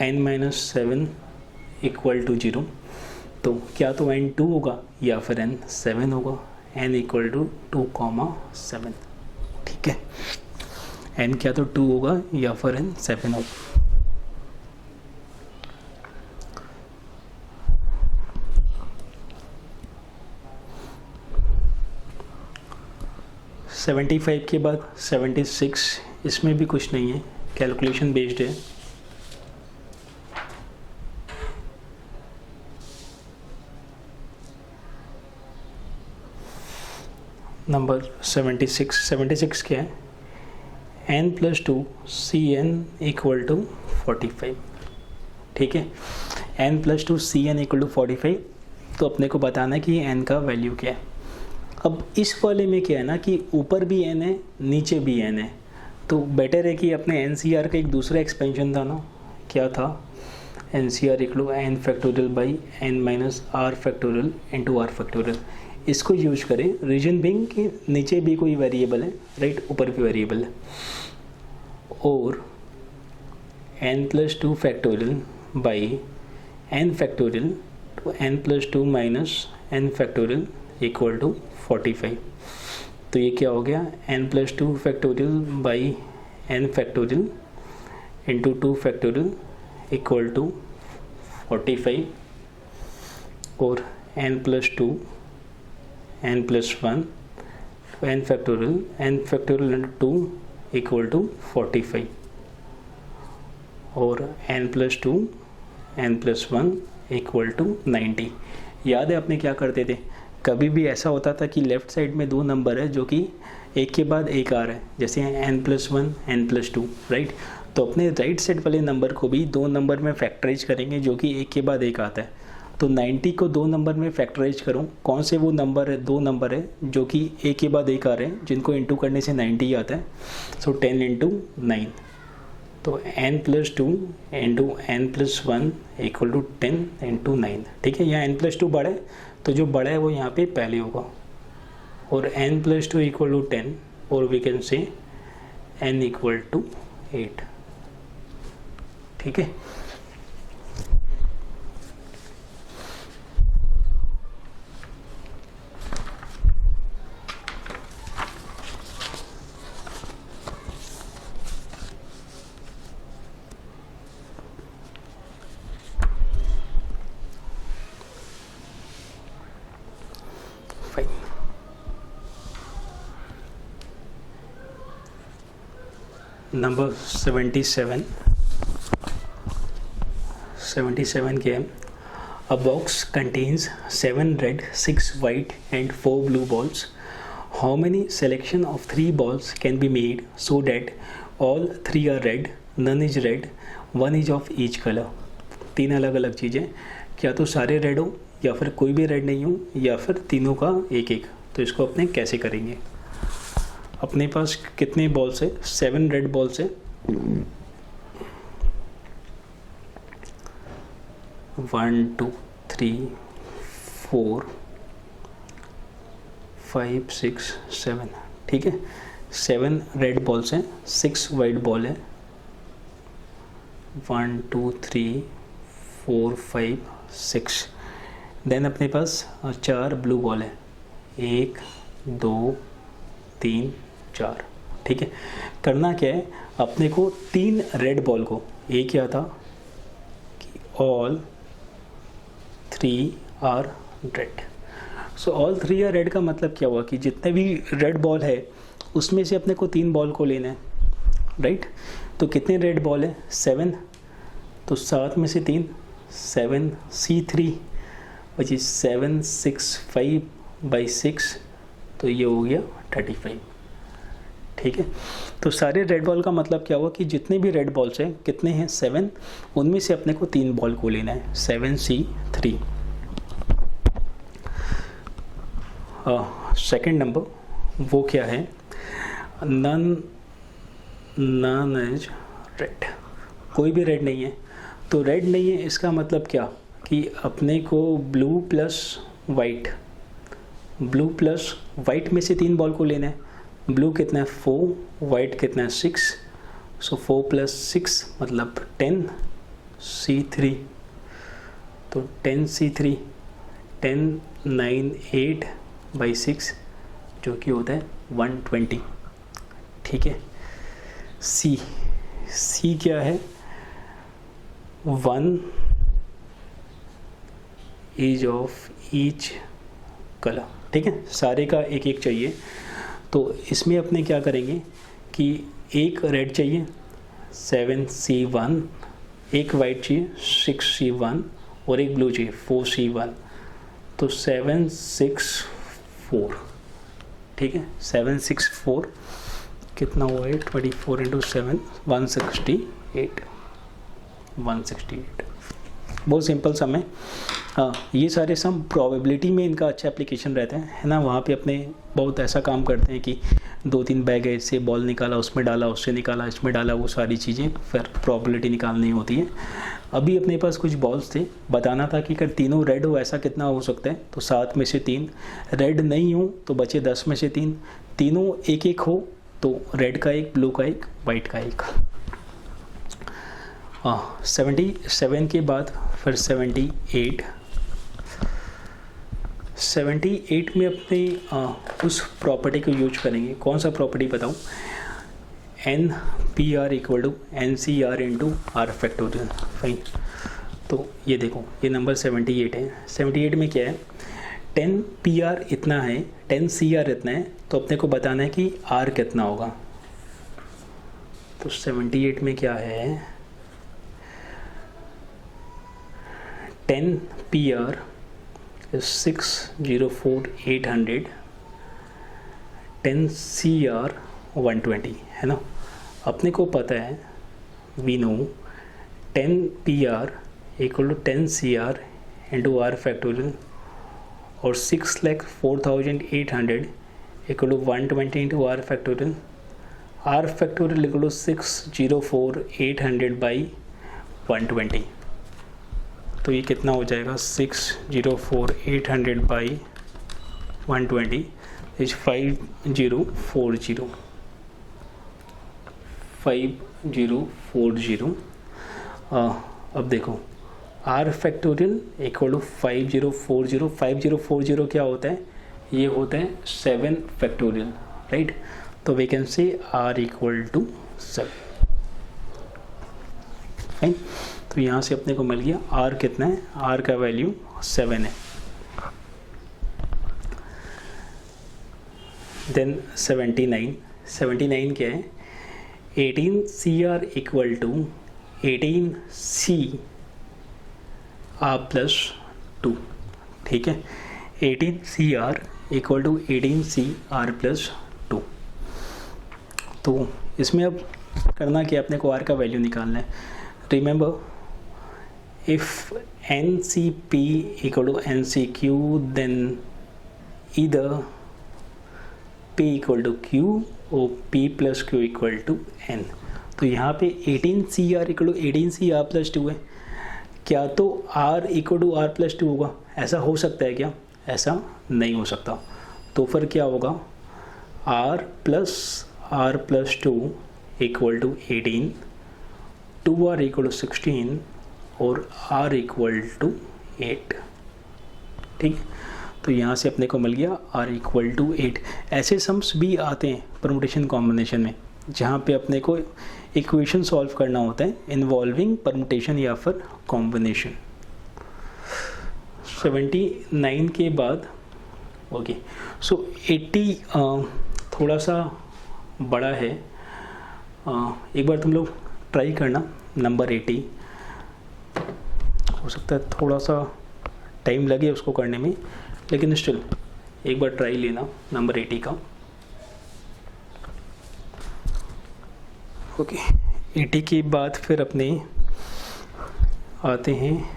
n - 7 इक्वल टू 0, तो क्या तो n 2 होगा या फिर n 7 होगा, n इक्वल टू 2,7, ठीक है। n क्या तो 2 होगा या फिर n 7 होगा। सेवेंटी 75 के बाद 76, इसमें भी कुछ नहीं है, कैलकुलेशन बेस्ड है। नंबर 76 क्या है, n + 2 Cn इक्वल टू 45, ठीक है। n + 2 Cn इक्वल टू 45, तो अपने को बताना है कि n का वैल्यू क्या है। अब इस वाले में क्या है ना कि ऊपर भी n है नीचे भी n है, तो बेटर है कि अपने NCR का एक दूसरा एक्सपेंशन था ना, क्या था, NCR equal to n factorial by n minus r factorial into r factorial, इसको यूज करें। रीजन बिंग कि नीचे भी कोई वेरिएबल है, राइट, ऊपर भी वेरिएबल है, और n + 2 factorial by n factorial to n + 2 minus n factorial equal to 45। तो ये क्या हो गया, n + 2 factorial by n factorial into 2 factorial equal to 45, और n + 2 n + 1 n factorial into 2 equal to 45, और n + 2 n + 1 इक्वल टू 90। याद है अपने क्या करते थे, कभी भी ऐसा होता था कि लेफ़्ट साइड में दो नंबर है जो कि एक के बाद एक आ रहा है, जैसे n + 1 n + 2, राइट, तो अपने राइट साइड वाले नंबर को भी दो नंबर में फैक्टराइज करेंगे जो कि एक के बाद एक आता है। तो 90 को दो नंबर में फैक्टराइज करूँ, कौन से वो नंबर है, दो नंबर है जो कि एक के बाद एक आ रहे हैं, जिनको इंटू करने से 90 आता है। सो 10 × 9, तो n + 2 into n + 1 equal to 10 × 9, ठीक है। यहाँ n + 2 बड़ा है, तो जो बड़ा है वो यहाँ पे पहले होगा, और n + 2 इक्वल टू 10, और we can say n equal to 8, ठीक है। नंबर 77 के, a box contains 7 red, 6 white and 4 blue balls. How many selection of 3 balls can be made so that all 3 are red, none is red, 1 is of each color? तीन अलग अलग चीज़ें, क्या तो सारे रेड हो या फिर कोई भी रेड नहीं हो या फिर तीनों का एक एक। तो इसको अपने कैसे करेंगे, अपने पास कितने बॉल्स है, 7 रेड बॉल्स है, 1 2 3 4 5 6 7, ठीक है। 7 रेड बॉल्स हैं, 6 वाइट बॉल है, 1 2 3 4 5 6। देन अपने पास 4 ब्लू बॉल है, 1 2 3 4, ठीक है। करना क्या है, अपने को 3 रेड बॉल को, ये क्या था कि all 3 are red. So all 3 are red का मतलब क्या हुआ कि जितने भी रेड बॉल है उसमें से अपने को 3 बॉल को लेना है, राइट। तो कितने रेड बॉल है, 7, तो 7 में से 3, 7 C3 विच इज 7 6 5/6, तो ये हो गया 35, ठीक है। तो सारे रेड बॉल का मतलब क्या हुआ कि जितने भी रेड बॉल्स हैं, कितने हैं, 7, उनमें से अपने को 3 बॉल को लेना है, 7C3। सेकंड नंबर वो क्या है, नन इज रेड, कोई भी रेड नहीं है। तो रेड नहीं है इसका मतलब क्या कि अपने को ब्लू प्लस वाइट में से 3 बॉल को लेना है। ब्लू कितना है 4, वाइट कितना है 6, सो 4 + 6 मतलब 10 C3, तो 10C3 1098/6 जो कि होता है 120, ठीक है। सी क्या है, 1 ईच ऑफ ईच कलर, ठीक है। सारे का एक एक चाहिए, तो इसमें अपने क्या करेंगे कि एक रेड चाहिए 7C1, एक वाइट चाहिए 6C1 और एक ब्लू चाहिए 4C1, तो 764, ठीक है। 764 कितना हुआ है, 24 × 7 168, बहुत सिंपल सम है। हाँ, ये सारे सम प्रोबेबिलिटी में इनका अच्छा एप्लीकेशन रहता है ना। वहाँ पे अपने बहुत ऐसा काम करते हैं कि 2-3 बैग है, इससे बॉल निकाला, उसमें डाला, उससे निकाला, इसमें डाला, वो सारी चीज़ें फिर प्रोबेबिलिटी निकालनी होती है। अभी अपने पास कुछ बॉल्स थे, बताना था कि अगर तीनों रेड हो ऐसा कितना हो सकता है, तो 7 में से 3, रेड नहीं हो तो बचे 10 में से 3, तीनों एक एक हो तो रेड का एक, ब्लू का एक, वाइट का एक। 77 के बाद फिर 78 में अपने उस प्रॉपर्टी को यूज करेंगे। कौन सा प्रॉपर्टी बताऊँ, NPR = NCR × R factorial, fine. तो ये देखो, ये नंबर 78 है। 78 में क्या है, 10PR इतना है, 10CR इतना है, तो अपने को बताना है कि R कितना होगा। तो 78 में क्या है, 10PR is 604,800, 10CR 120, है ना। अपने को पता है, we know 10PR = 10CR × R factorial और 604,800 = 120 × R फैक्टोरियल। R फैक्टोरियल = 604,800/120, तो ये कितना हो जाएगा, 604,800/120 इज 5040। अब देखो, R फैक्टोरियल = 5040। 5040 क्या होता है, ये होता है 7 फैक्टोरियल, राइट। तो we can say R = 7, right. तो यहाँ से अपने को मिल गया R कितना है, R का वैल्यू 7 है। देन 79 क्या है, 18CR = 18CR+2, ठीक है। 18CR = 18CR+2। तो इसमें अब करना क्या, अपने को R का वैल्यू निकालना है। Remember, if NCP = NCQ, then either P = Q और P + Q = N। तो यहाँ पे 18CR = 18CR+2 है, क्या तो R = R+2 होगा, ऐसा हो सकता है क्या, ऐसा नहीं हो सकता। तो फिर क्या होगा, R + R+2 = 18, 2R = 16 और R = 8, ठीक। तो यहाँ से अपने को मिल गया R = 8। ऐसे सम्स भी आते हैं परमुटेशन कॉम्बिनेशन में, जहाँ पे अपने को इक्वेशन सॉल्व करना होता है इन्वॉल्विंग परमुटेशन या फिर कॉम्बिनेशन। 79 के बाद ओके, सो 80 थोड़ा सा बड़ा है। एक बार तुम लोग ट्राई करना, नंबर 80 हो सकता है थोड़ा सा टाइम लगे उसको करने में, लेकिन स्टिल एक बार ट्राई लेना नंबर 80 का। ओके, 80 के बाद फिर अपने आते हैं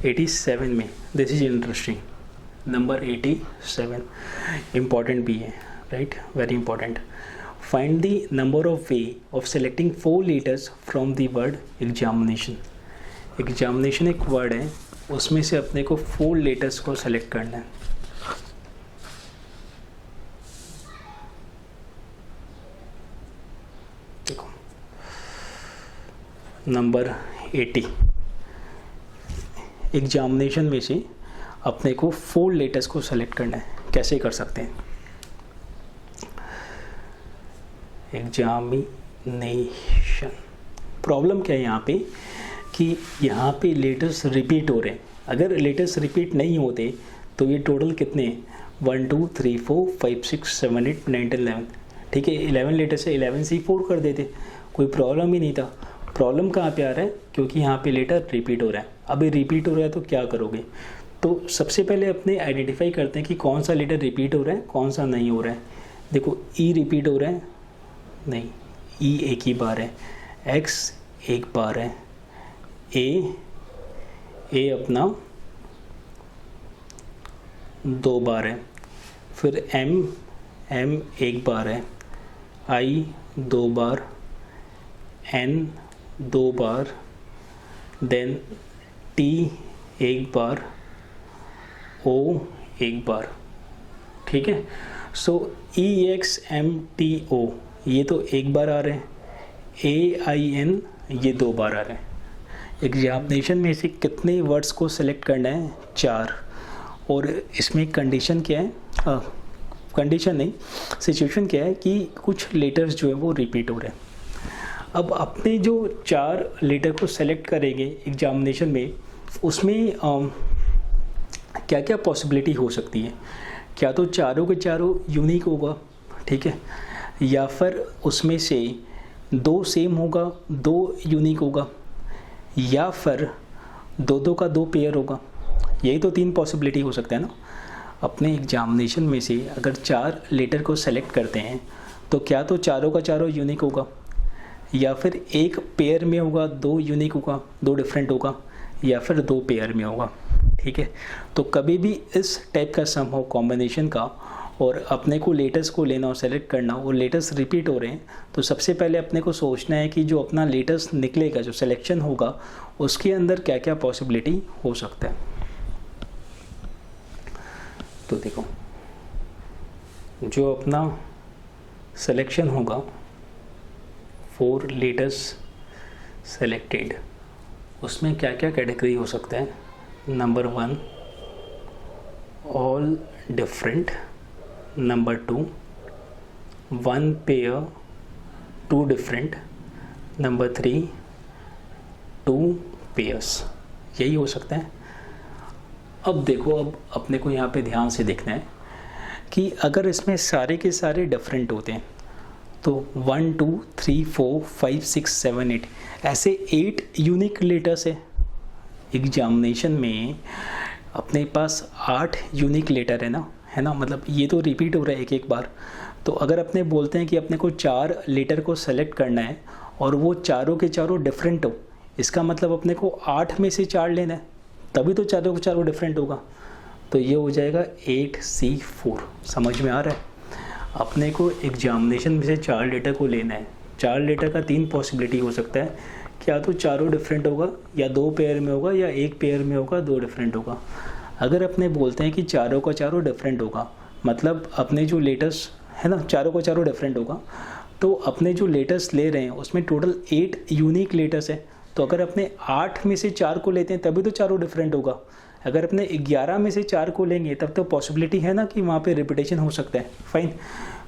87 में। This is interesting, number 87 important भी है, right, very important. Find the number of way of selecting 4 letters from the word examination. Examination एक वर्ड है, उसमें से अपने को 4 लेटर्स को सेलेक्ट करना है। देखो नंबर 80, एग्जामिनेशन में से अपने को 4 लेटर्स को सेलेक्ट करना है। कैसे कर सकते हैं? एग्जामिनेशन, प्रॉब्लम क्या है यहाँ पे कि यहाँ पे लेटर्स रिपीट हो रहे हैं। अगर लेटर्स रिपीट नहीं होते तो ये टोटल कितने 1 2 3 4 5 6 7 8 9 10 11, ठीक है 11 लेटर से 11 से 4 कर देते, कोई प्रॉब्लम ही नहीं था। प्रॉब्लम कहाँ पे आ रहा है? क्योंकि यहाँ पे लेटर रिपीट हो रहा है। अभी रिपीट हो रहा है तो क्या करोगे? तो सबसे पहले अपने आइडेंटिफाई करते हैं कि कौन सा लेटर रिपीट हो रहा है, कौन सा नहीं हो रहा है। देखो ई रिपीट हो रहा है, नहीं ई एक ही बार है, एक्स एक बार है, ए अपना 2 बार है, फिर एम एक बार है, आई 2 बार, एन 2 बार, देन टी एक बार, ओ एक बार, ठीक है। सो ई एक्स एम टी ओ ये तो एक बार आ रहे हैं, ए आई एन ये 2 बार आ रहे हैं। एग्जामिनेशन में से कितने वर्ड्स को सिलेक्ट करना है? 4। और इसमें कंडीशन क्या है? कंडीशन नहीं, सिचुएशन क्या है कि कुछ लेटर्स जो है वो रिपीट हो रहे हैं। अब अपने जो 4 लेटर को सेलेक्ट करेंगे एग्जामिनेशन में, उसमें क्या क्या पॉसिबिलिटी हो सकती है? क्या तो चारों के चारों यूनिक होगा, ठीक है, या फिर उसमें से 2 सेम होगा, 2 यूनिक होगा, या फिर 2 का 2 पेयर होगा। यही तो 3 पॉसिबिलिटी हो सकता है ना। अपने एग्जामिनेशन में से अगर 4 लेटर को सेलेक्ट करते हैं तो क्या तो चारों का चारों यूनिक होगा, या फिर एक पेयर में होगा, 2 यूनिक होगा, 2 डिफरेंट होगा, या फिर 2 पेयर में होगा, ठीक है। तो कभी भी इस टाइप का सम हो कॉम्बिनेशन का और अपने को लेटर्स को लेना और सेलेक्ट करना और लेटर्स रिपीट हो रहे हैं, तो सबसे पहले अपने को सोचना है कि जो अपना लेटर्स निकलेगा, जो सिलेक्शन होगा, उसके अंदर क्या क्या पॉसिबिलिटी हो सकता है। तो देखो जो अपना सिलेक्शन होगा 4 लेटर्स सेलेक्टेड, उसमें क्या क्या कैटेगरी हो सकता है? Number 1 all different, number 2 1 pair 2 different, number 3 2 pairs, यही हो सकता है। अब देखो, अब अपने को यहाँ पे ध्यान से देखना है कि अगर इसमें सारे के सारे डिफरेंट होते हैं तो 1 2 3 4 5 6 7 8 ऐसे 8 यूनिक लेटर्स है। एग्जामिनेशन में अपने पास 8 यूनिक लेटर है ना, मतलब ये तो रिपीट हो रहा है एक बार। तो अगर अपने बोलते हैं कि अपने को 4 लेटर को सेलेक्ट करना है और वो चारों के चारों डिफरेंट हो, इसका मतलब अपने को 8 में से 4 लेना है, तभी तो चारों के चारों डिफरेंट होगा। तो ये हो जाएगा 8C4। समझ में आ रहा है? अपने को एग्जामिनेशन में से 4 लेटर को लेना है। 4 लेटर का 3 पॉसिबिलिटी हो सकता है, क्या तो चारों डिफरेंट होगा, या 2 पेयर में होगा, या 1 पेयर में होगा, 2 डिफरेंट होगा। अगर अपने बोलते हैं कि चारों का चारों डिफरेंट होगा, मतलब अपने जो लेटर्स है ना, चारों का चारों डिफरेंट होगा, तो अपने जो लेटर्स ले रहे हैं उसमें टोटल 8 यूनिक लेटर्स है। तो अगर अपने 8 में से 4 को लेते हैं तभी तो चारों डिफरेंट होगा। अगर अपने 11 में से 4 को लेंगे तब तो पॉसिबिलिटी है ना कि वहाँ पे रिपीटेशन हो सकता है। फाइन,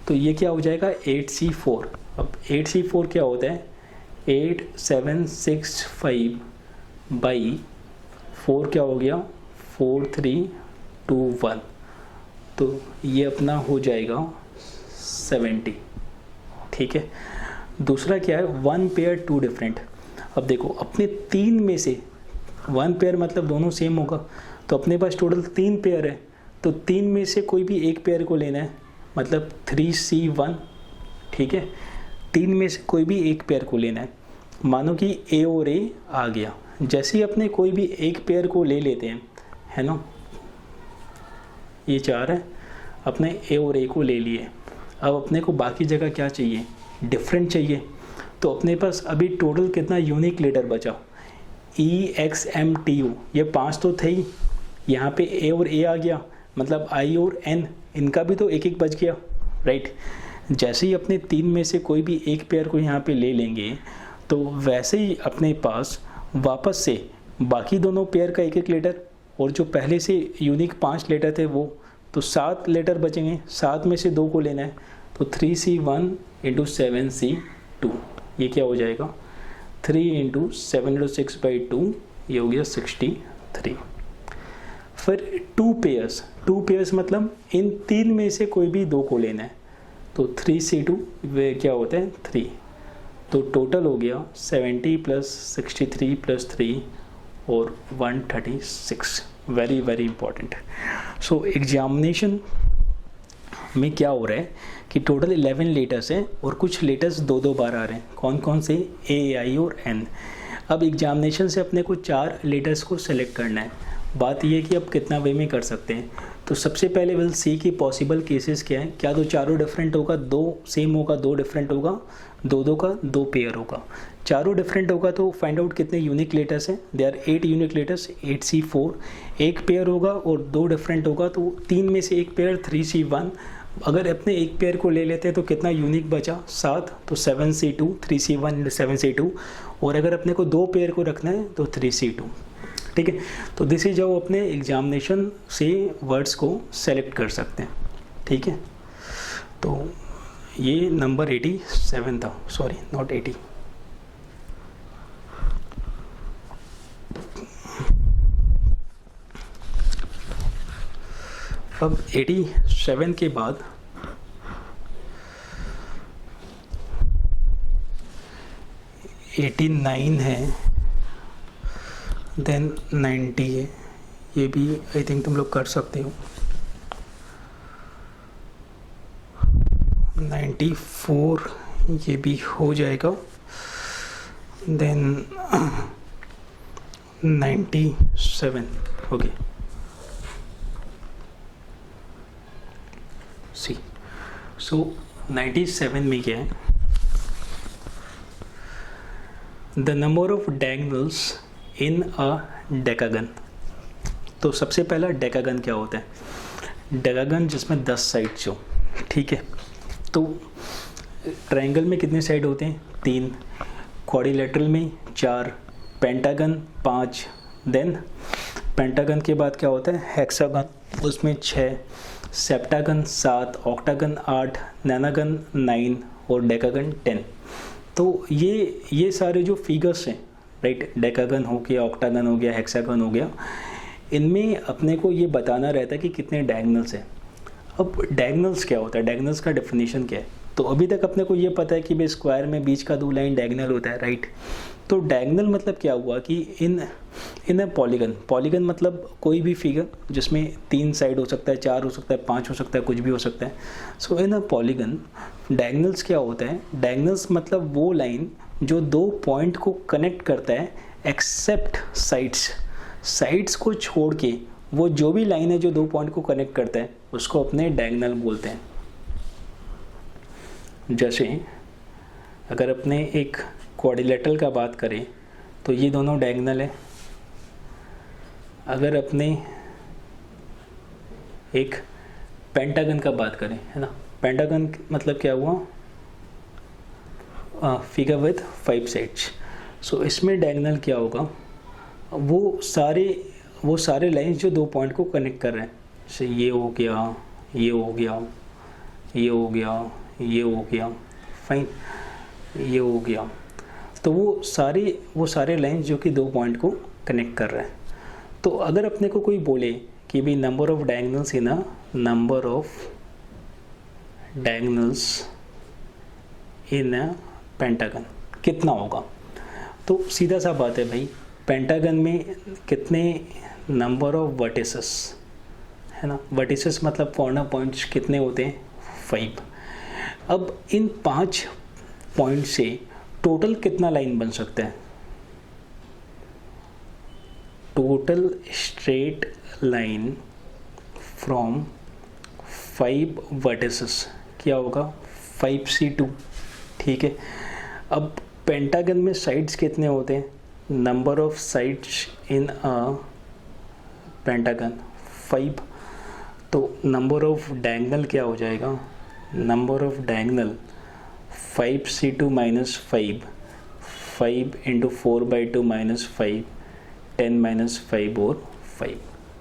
तो ये क्या हो जाएगा 8C4। अब 8C4 क्या होता है? 8765 बाई 4 क्या हो गया 4321, तो ये अपना हो जाएगा 70, ठीक है। दूसरा क्या है 1 पेयर 2 डिफरेंट। अब देखो अपने 3 में से 1 पेयर मतलब दोनों सेम होगा, तो अपने पास टोटल 3 पेयर है, तो 3 में से कोई भी एक पेयर को लेना है, मतलब 3C1, ठीक है। 3 में से कोई भी एक पेयर को लेना है। मानो कि ए और ए आ गया, जैसे ही अपने कोई भी एक पेयर को ले लेते हैं, है ना, ये 4 है, अपने ए और ए को ले लिए। अब अपने को बाकी जगह क्या चाहिए? डिफरेंट चाहिए। तो अपने पास अभी टोटल कितना यूनिक लेटर बचा? EXMTU, ये 5 तो थे ही, यहाँ पे ए और ए आ गया, मतलब आई और एन, इनका भी तो एक एक बच गया, राइट। जैसे ही अपने 3 में से कोई भी एक पेयर को यहाँ पे ले लेंगे, तो वैसे ही अपने पास वापस से बाकी दोनों पेयर का एक एक लेटर, और जो पहले से यूनिक 5 लेटर थे वो, तो 7 लेटर बचेंगे, 7 में से 2 को लेना है, तो 3C1 इंटू 7C2, ये क्या हो जाएगा 3 इंटू 7 इंटू 6/2, ये हो गया 63। फिर 2 पेयर्स मतलब इन 3 में से कोई भी 2 को लेना है, तो 3C2 वे क्या होते हैं 3, तो टोटल हो गया 70 + 63 + 3 और 136। Very very important. सो एग्जामिनेशन में क्या हो रहा है कि टोटल 11 लेटर्स हैं और कुछ लेटर्स 2-2 बार आ रहे हैं। कौन कौन से? ए, आई और एन। अब एग्जामिनेशन से अपने को 4 लेटर्स को सेलेक्ट करना है। बात यह है कि अब कितना वे में कर सकते हैं। तो सबसे पहले विल सी कि पॉसिबल केसेस क्या हैं। क्या तो चारों डिफरेंट होगा, 2 सेम होगा, 2 डिफरेंट होगा, 2-2 का 2 पेयर होगा। चारों डिफरेंट होगा तो फाइंड आउट कितने यूनिक लेटर्स हैं। They are 8 unique letters, 8C4। एक पेयर होगा और 2 डिफरेंट होगा तो 3 में से एक पेयर 3C1। अगर अपने एक पेयर को ले लेते हैं तो कितना यूनिक बचा 7, तो 7C2, 3C1 × 7C2। और अगर अपने को 2 पेयर को रखना है तो 3C2। ठीक है, तो दिस इज जो अपने एग्जामिनेशन से वर्ड्स को सेलेक्ट कर सकते हैं। ठीक है, तो ये नंबर 87 था, सॉरी नॉट 80। अब 87 के बाद '89 है, देन 90 है, ये भी आई थिंक तुम लोग कर सकते हो। 94 ये भी हो जाएगा, देन 97 ओके। सी सो 97 में क्या है, the number of diagonals in a decagon. तो सबसे पहला डेकागन क्या होता है, डेकागन जिसमें 10 साइड्स हो। ठीक है, तो ट्रायंगल में कितने साइड होते हैं 3, क्वाड्रिलेटरल में 4, पेंटागन 5, देन पेंटागन के बाद क्या होता है हेक्सागन, उसमें 6, सेप्टागन 7, ऑक्टागन 8, नैनागन 9 और डेकागन 10। तो ये सारे जो फिगर्स हैं, राइट, डेकागन हो गया, ऑक्टागन हो गया, हेक्सागन हो गया, इनमें अपने को ये बताना रहता है कि कितने डायगोनल्स हैं। अब डायगोनल्स क्या होता है, डायगोनल्स का डेफिनेशन क्या है। तो अभी तक अपने को ये पता है कि भाई स्क्वायर में बीच का 2 लाइन डायगोनल होता है, राइट। तो डायगोनल मतलब क्या हुआ कि इन अ पॉलीगन मतलब कोई भी फिगर जिसमें 3 साइड हो सकता है, 4 हो सकता है, 5 हो सकता है, कुछ भी हो सकता है। सो इन अ पॉलीगन डायगोनल्स क्या होता है, डायगोनल्स मतलब वो लाइन जो 2 पॉइंट को कनेक्ट करता है एक्सेप्ट साइड्स को छोड़ के, वो जो भी लाइन है जो 2 पॉइंट को कनेक्ट करता है उसको अपने डायगोनल बोलते हैं। जैसे अगर अपने एक क्वाड्रिलेटरल का बात करें तो ये दोनों डायगोनल है। अगर अपने एक पेंटागन का बात करें, है ना, पेंटागन मतलब क्या हुआ, फिगर विद 5 साइड्स। सो इसमें डायगोनल क्या होगा, वो सारे लाइंस जो 2 पॉइंट को कनेक्ट कर रहे हैं। जैसे ये हो गया, ये हो गया, ये हो गया, ये हो गया, फाइन, ये हो गया। तो वो सारे लाइंस जो कि 2 पॉइंट को कनेक्ट कर रहे हैं। तो अगर अपने को कोई बोले कि भाई number of diagonals in a number of diagonals in a pentagon कितना होगा, तो सीधा सा बात है भाई, पेंटागन में कितने नंबर ऑफ वर्टिसेस, है ना, वर्टिसेस मतलब कॉर्नर पॉइंट्स कितने होते हैं 5। अब इन 5 पॉइंट से टोटल कितना लाइन बन सकता है, total straight line from 5 vertices क्या होगा 5C2। ठीक है, अब पेंटागन में साइड्स कितने होते हैं, number of sides in a pentagon 5। तो नंबर ऑफ डायगोनल क्या हो जाएगा, number of diagonal 5C2 - 5 5 × 4/2 - 5 10 minus 5 और 5,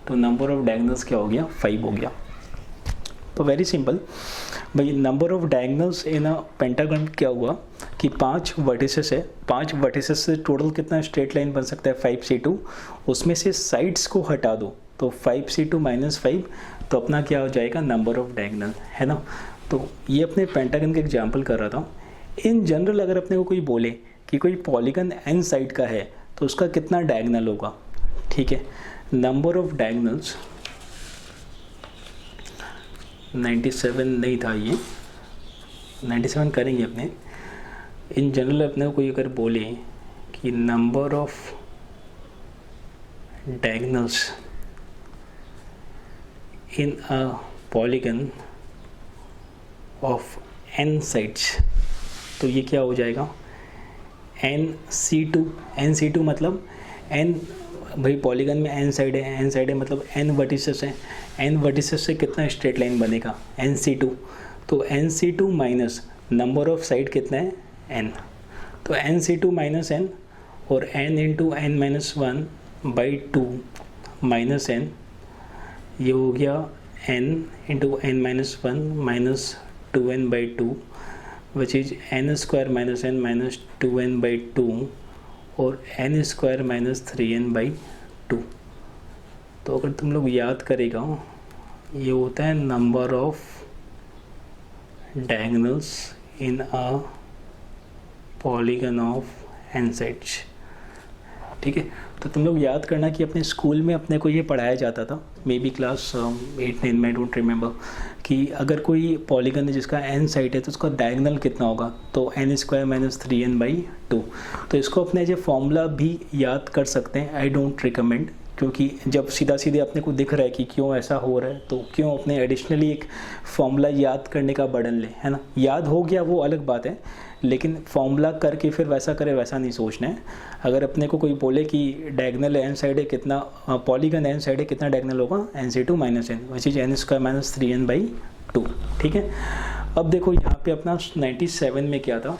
तो नंबर ऑफ डायगोनल्स क्या हो गया, 5 हो गया। तो वेरी सिंपल भाई, number of diagonals in a pentagon क्या हुआ कि 5 वर्टिसेस है, 5 वर्टिसेस से टोटल कितना स्ट्रेट लाइन बन सकता है, 5c2, उसमें से साइड्स को हटा दो तो 5c2 माइनस 5, तो अपना क्या हो जाएगा, नंबर ऑफ डायगोनल, है ना। तो ये अपने पेंटागन का एग्जाम्पल कर रहा था। इन जनरल अगर अपने को कोई बोले कि कोई पॉलीगन n साइड का है तो उसका कितना डायगोनल होगा, ठीक है, नंबर ऑफ डायगोनल्स 97 नहीं था, ये 97 करेंगे अपने। इन जनरल अपने को कोई अगर बोले कि number of diagonals in a polygon of n sides, तो ये क्या हो जाएगा, nc2, nc2 मतलब n, भाई पॉलीगन में n साइड है, n साइड है मतलब n वर्टिसेस है, n वर्टिसेस से कितना स्ट्रेट लाइन बनेगा, nc2, तो nc2 minus number of side कितना है, n, तो nc2 माइनस n और n into n minus 1/2 minus n, ये हो गया n into n minus 1 minus 2n/2 which is n square minus n minus 2n/2 और n स्क्वायर माइनस 3n/2। तो अगर तुम लोग याद करेगा, ये होता है number of diagonals in a polygon of n sides, ठीक है। तो तुम लोग याद करना कि अपने स्कूल में अपने को ये पढ़ाया जाता था, मे बी क्लास 8-9 में, आई डोंट रिमेंबर, कि अगर कोई पॉलीगन है जिसका n साइड है तो उसका डायगोनल कितना होगा, तो n स्क्वायर माइनस 3n/2। तो इसको अपने जो फॉर्मूला भी याद कर सकते हैं, आई डोंट रिकमेंड, क्योंकि जब सीधा सीधे अपने को दिख रहा है कि क्यों ऐसा हो रहा है, तो क्यों अपने एडिशनली एक फॉर्मूला याद करने का बर्डन ले, है ना। याद हो गया वो अलग बात है, लेकिन फॉर्मूला करके फिर वैसा करे वैसा नहीं सोचना है। अगर अपने को कोई बोले कि डायगोनल n साइड है कितना, पॉलीगन n साइड है कितना डायगोनल होगा, nc2 minus n, which is n square minus 3n/2, ठीक है। अब देखो यहाँ पे अपना 97 में क्या था,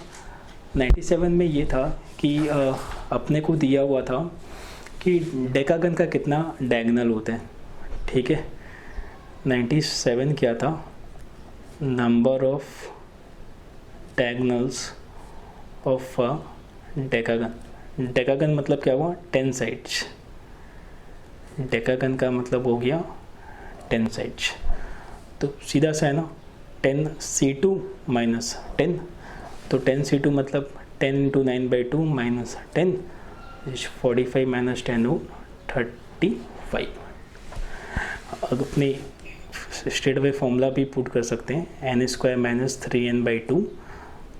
97 में ये था कि अपने को दिया हुआ था कि डेकागन का कितना डायगोनल होता है, ठीक है। 97 क्या था, number of diagonals of a decagon, decagon मतलब क्या हुआ, 10 साइड्स, डेकागन का मतलब हो गया 10 साइड्स। तो सीधा सा है ना, 10c2 माइनस 10, तो 10c2 मतलब 10 इंटू 9/2 माइनस 10, 45 माइनस 10 हो 35। अब अपने स्ट्रेट अवे फॉर्मूला भी पुट कर सकते हैं, n स्क्वायर माइनस 3n/2,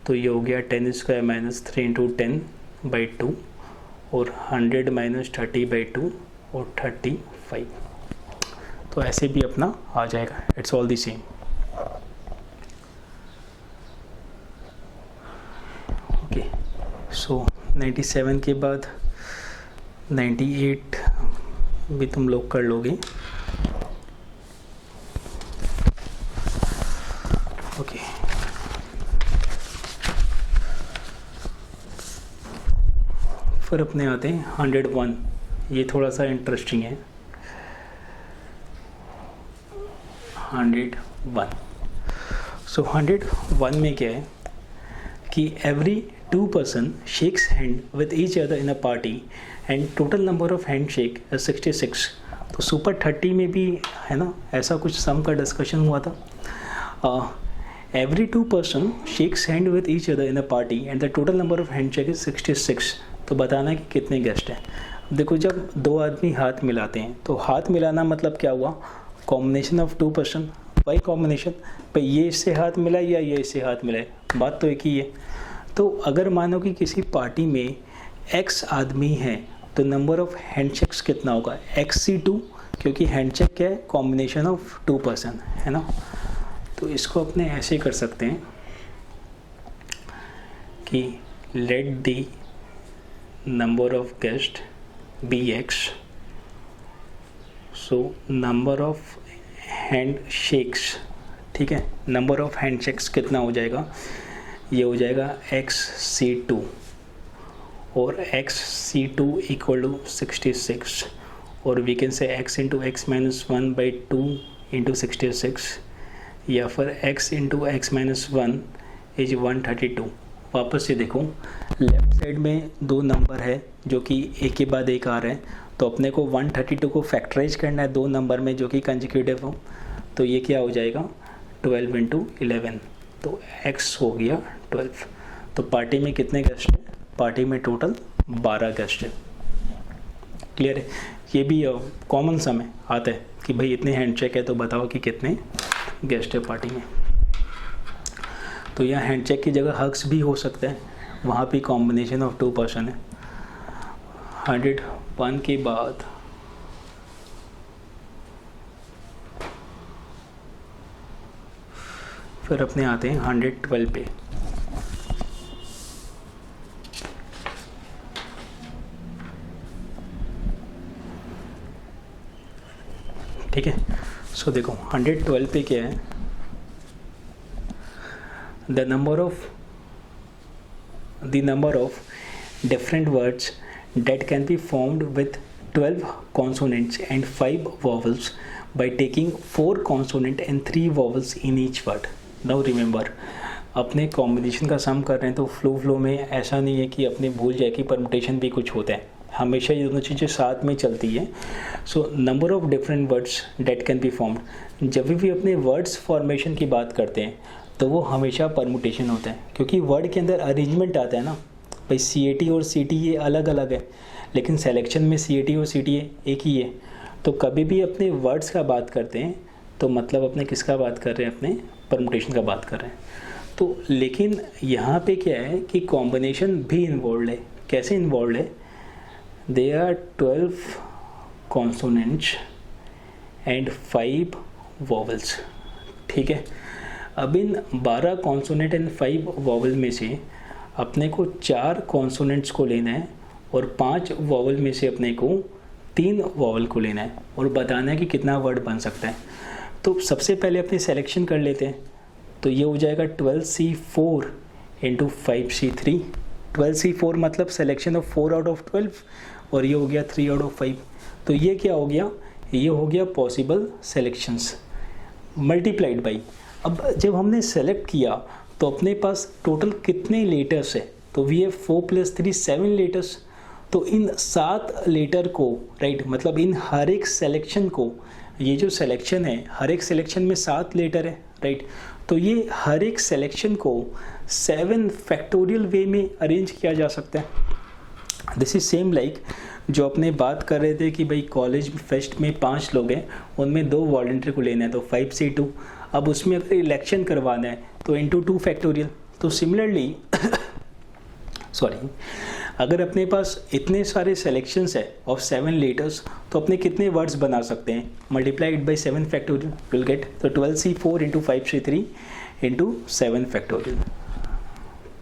तो ये हो गया 10 स्क्वायर माइनस 3 इंटू 10/2 और 100 माइनस 30/2 और 35। तो ऐसे भी अपना आ जाएगा, it's all the same. Okay, so 97 के बाद 98 भी तुम लोग कर लोगे। ओके, फिर अपने आते हैं 101, ये थोड़ा सा इंटरेस्टिंग है। 101, सो 101 में क्या है कि every 2 person shakes hand with each other in a party and total number of handshake is 66। तो सुपर 30 में भी है ना, ऐसा कुछ सम का डिस्कशन हुआ था। Every 2 person shakes hand with each other in a party and the total number of handshake is 66। तो बताना कि कितने गेस्ट हैं। देखो, जब 2 आदमी हाथ मिलाते हैं तो हाथ मिलाना मतलब क्या हुआ, combination of 2 person, by combination, भाई ये इससे हाथ मिला या ये इससे हाथ मिलाए, बात तो एक ही है। तो अगर मानो कि किसी पार्टी में x आदमी हैं तो नंबर ऑफ हैंडशेक्स कितना होगा, xc2, क्योंकि हैंडशेक क्या है, कॉम्बिनेशन ऑफ 2 person, है ना। तो इसको अपने ऐसे कर सकते हैं कि let the number of guest be x, so number of handshakes, ठीक है, नंबर ऑफ हैंडशेक्स कितना हो जाएगा, ये हो जाएगा xc2 और XC2 इक्वल टू 66 और we can say x into x minus 1/2 into 66 या फिर x into x minus 1 is 132। वापस से देखो लेफ्ट साइड में दो नंबर है जो कि एक के बाद एक आ रहे हैं, तो अपने को 132 को फैक्टराइज करना है दो नंबर में जो कि कंजिक्यूटिव हो, तो ये क्या हो जाएगा 12 इंटू 11, तो x हो गया 12। तो पार्टी में कितने गेस्ट हैं, पार्टी में टोटल 12 गेस्ट हैं। क्लियर है, ये भी कॉमन सम है आता है कि भाई इतने हैंडशेक है तो बताओ कि कितने गेस्ट है पार्टी में। तो यहाँ हैंडशेक की जगह हग्स भी हो सकते हैं, वहाँ भी कॉम्बिनेशन ऑफ 2 पर्सन है। 101 के बाद फिर अपने आते हैं 112 पे। ठीक है, सो देखो 112 पे क्या है, the number of different words that can be formed with 12 consonants and 5 vowels by taking 4 consonant and 3 vowels in each word. Now remember, अपने कॉम्बिनेशन का सम कर रहे हैं तो फ्लो में ऐसा नहीं है कि अपने भूल जाए कि परमुटेशन भी कुछ होता है, हमेशा ये दोनों चीज़ें साथ में चलती है। सो number of different words date can be formed, जब भी अपने वर्ड्स फॉर्मेशन की बात करते हैं तो वो हमेशा परमुटेशन होता है, क्योंकि वर्ड के अंदर अरेंजमेंट आता है ना भाई। CAT और CT ये अलग अलग है, लेकिन सेलेक्शन में CAT और CT एक ही है। तो कभी भी अपने वर्ड्स का बात करते हैं तो मतलब अपने किसका बात कर रहे हैं, अपने परमुटेशन का बात कर रहे हैं। तो लेकिन यहाँ पे क्या है कि कॉम्बिनेशन भी इन्वॉल्व है। कैसे इन्वॉल्व है, they are 12 consonants and 5 vowels. ठीक है, अब इन 12 कॉन्सोनेंट एंड 5 वॉवल में से अपने को 4 कॉन्सोनेंट्स को लेना है और 5 वॉवल में से अपने को 3 वॉवल को लेना है और बताना है कि कितना वर्ड बन सकता है। तो सबसे पहले अपने सेलेक्शन कर लेते हैं, तो ये हो जाएगा 12C4 इंटू 5C3। 12C4 मतलब सेलेक्शन ऑफ 4 आउट ऑफ 12 और ये हो गया 3 आउट ऑफ 5। तो ये क्या हो गया, ये हो गया पॉसिबल सेलेक्शंस मल्टीप्लाइड बाई। अब जब हमने सेलेक्ट किया तो अपने पास टोटल कितने लेटर्स है, तो वी हैव 4 + 3 7 लेटर्स। तो इन 7 लेटर को राइट, मतलब इन हर एक सेलेक्शन को, ये जो सिलेक्शन है हर एक सिलेक्शन में 7 लेटर है राइट, तो ये हर एक सिलेक्शन को 7 फैक्टोरियल वे में अरेंज किया जा सकता है। दिस इज सेम लाइक जो अपने बात कर रहे थे कि भाई कॉलेज फेस्ट में 5 लोग हैं, उनमें 2 वॉलंटियर को लेना है तो 5C2। अब उसमें अगर इलेक्शन करवाना है तो इंटू 2 फैक्टोरियल। तो सिमिलरली सॉरी, अगर अपने पास इतने सारे सेलेक्शंस है ऑफ 7 लेटर्स तो अपने कितने वर्ड्स बना सकते हैं, multiplied by 7 factorial will get, तो 12C4 into 5C3 into 7 factorial.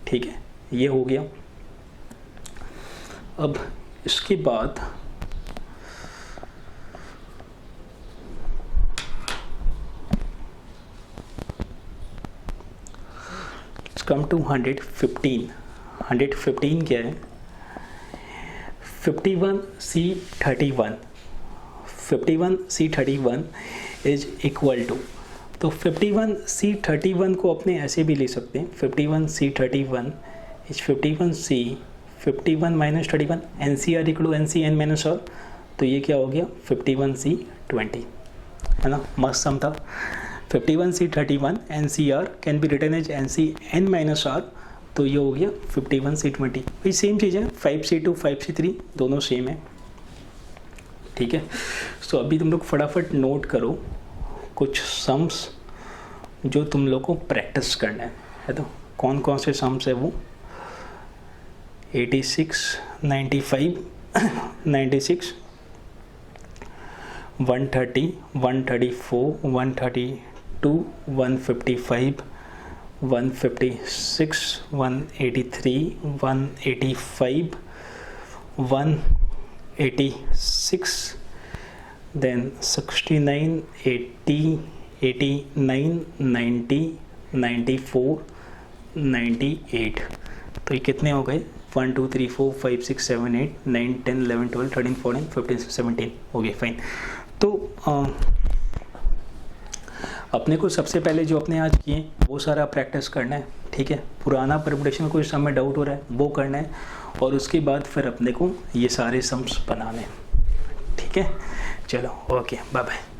ठीक है, ये हो गया। अब इसके बाद कम टू 115। 115 क्या है, 51C31। 51C31 is equal to, तो 51C31 को अपने ऐसे भी ले सकते हैं, 51C31 is 51C 51 - 31 NCR equal to NCN - R, तो ये क्या हो गया 51C20, है ना, मस्त सम था। 51C31 NCR can be written as NCN - R, तो ये हो गया 51C20। भाई सेम चीज़ है, 5C2 5C3 दोनों सेम है। ठीक है, सो अभी तुम लोग फटाफट नोट करो कुछ सम्स जो तुम लोग को प्रैक्टिस करना है। तो कौन कौन से सम्स है वो, 86 95 96 130 134 132 155 156 183 185 186, then 69 80 89 90 94 98। तो ये कितने हो गए 1 2 3 4 5 6 7 8 9 10 11 12 13 14 15 17 हो गए, फाइन। तो अपने को सबसे पहले जो अपने आज किए वो सारा प्रैक्टिस करना है, ठीक है। पुराना परमुटेशन में कोई सम में डाउट हो रहा है वो करना है, और उसके बाद फिर अपने को ये सारे सम्स बनाने हैं, ठीक है। चलो ओके, बाय बाय।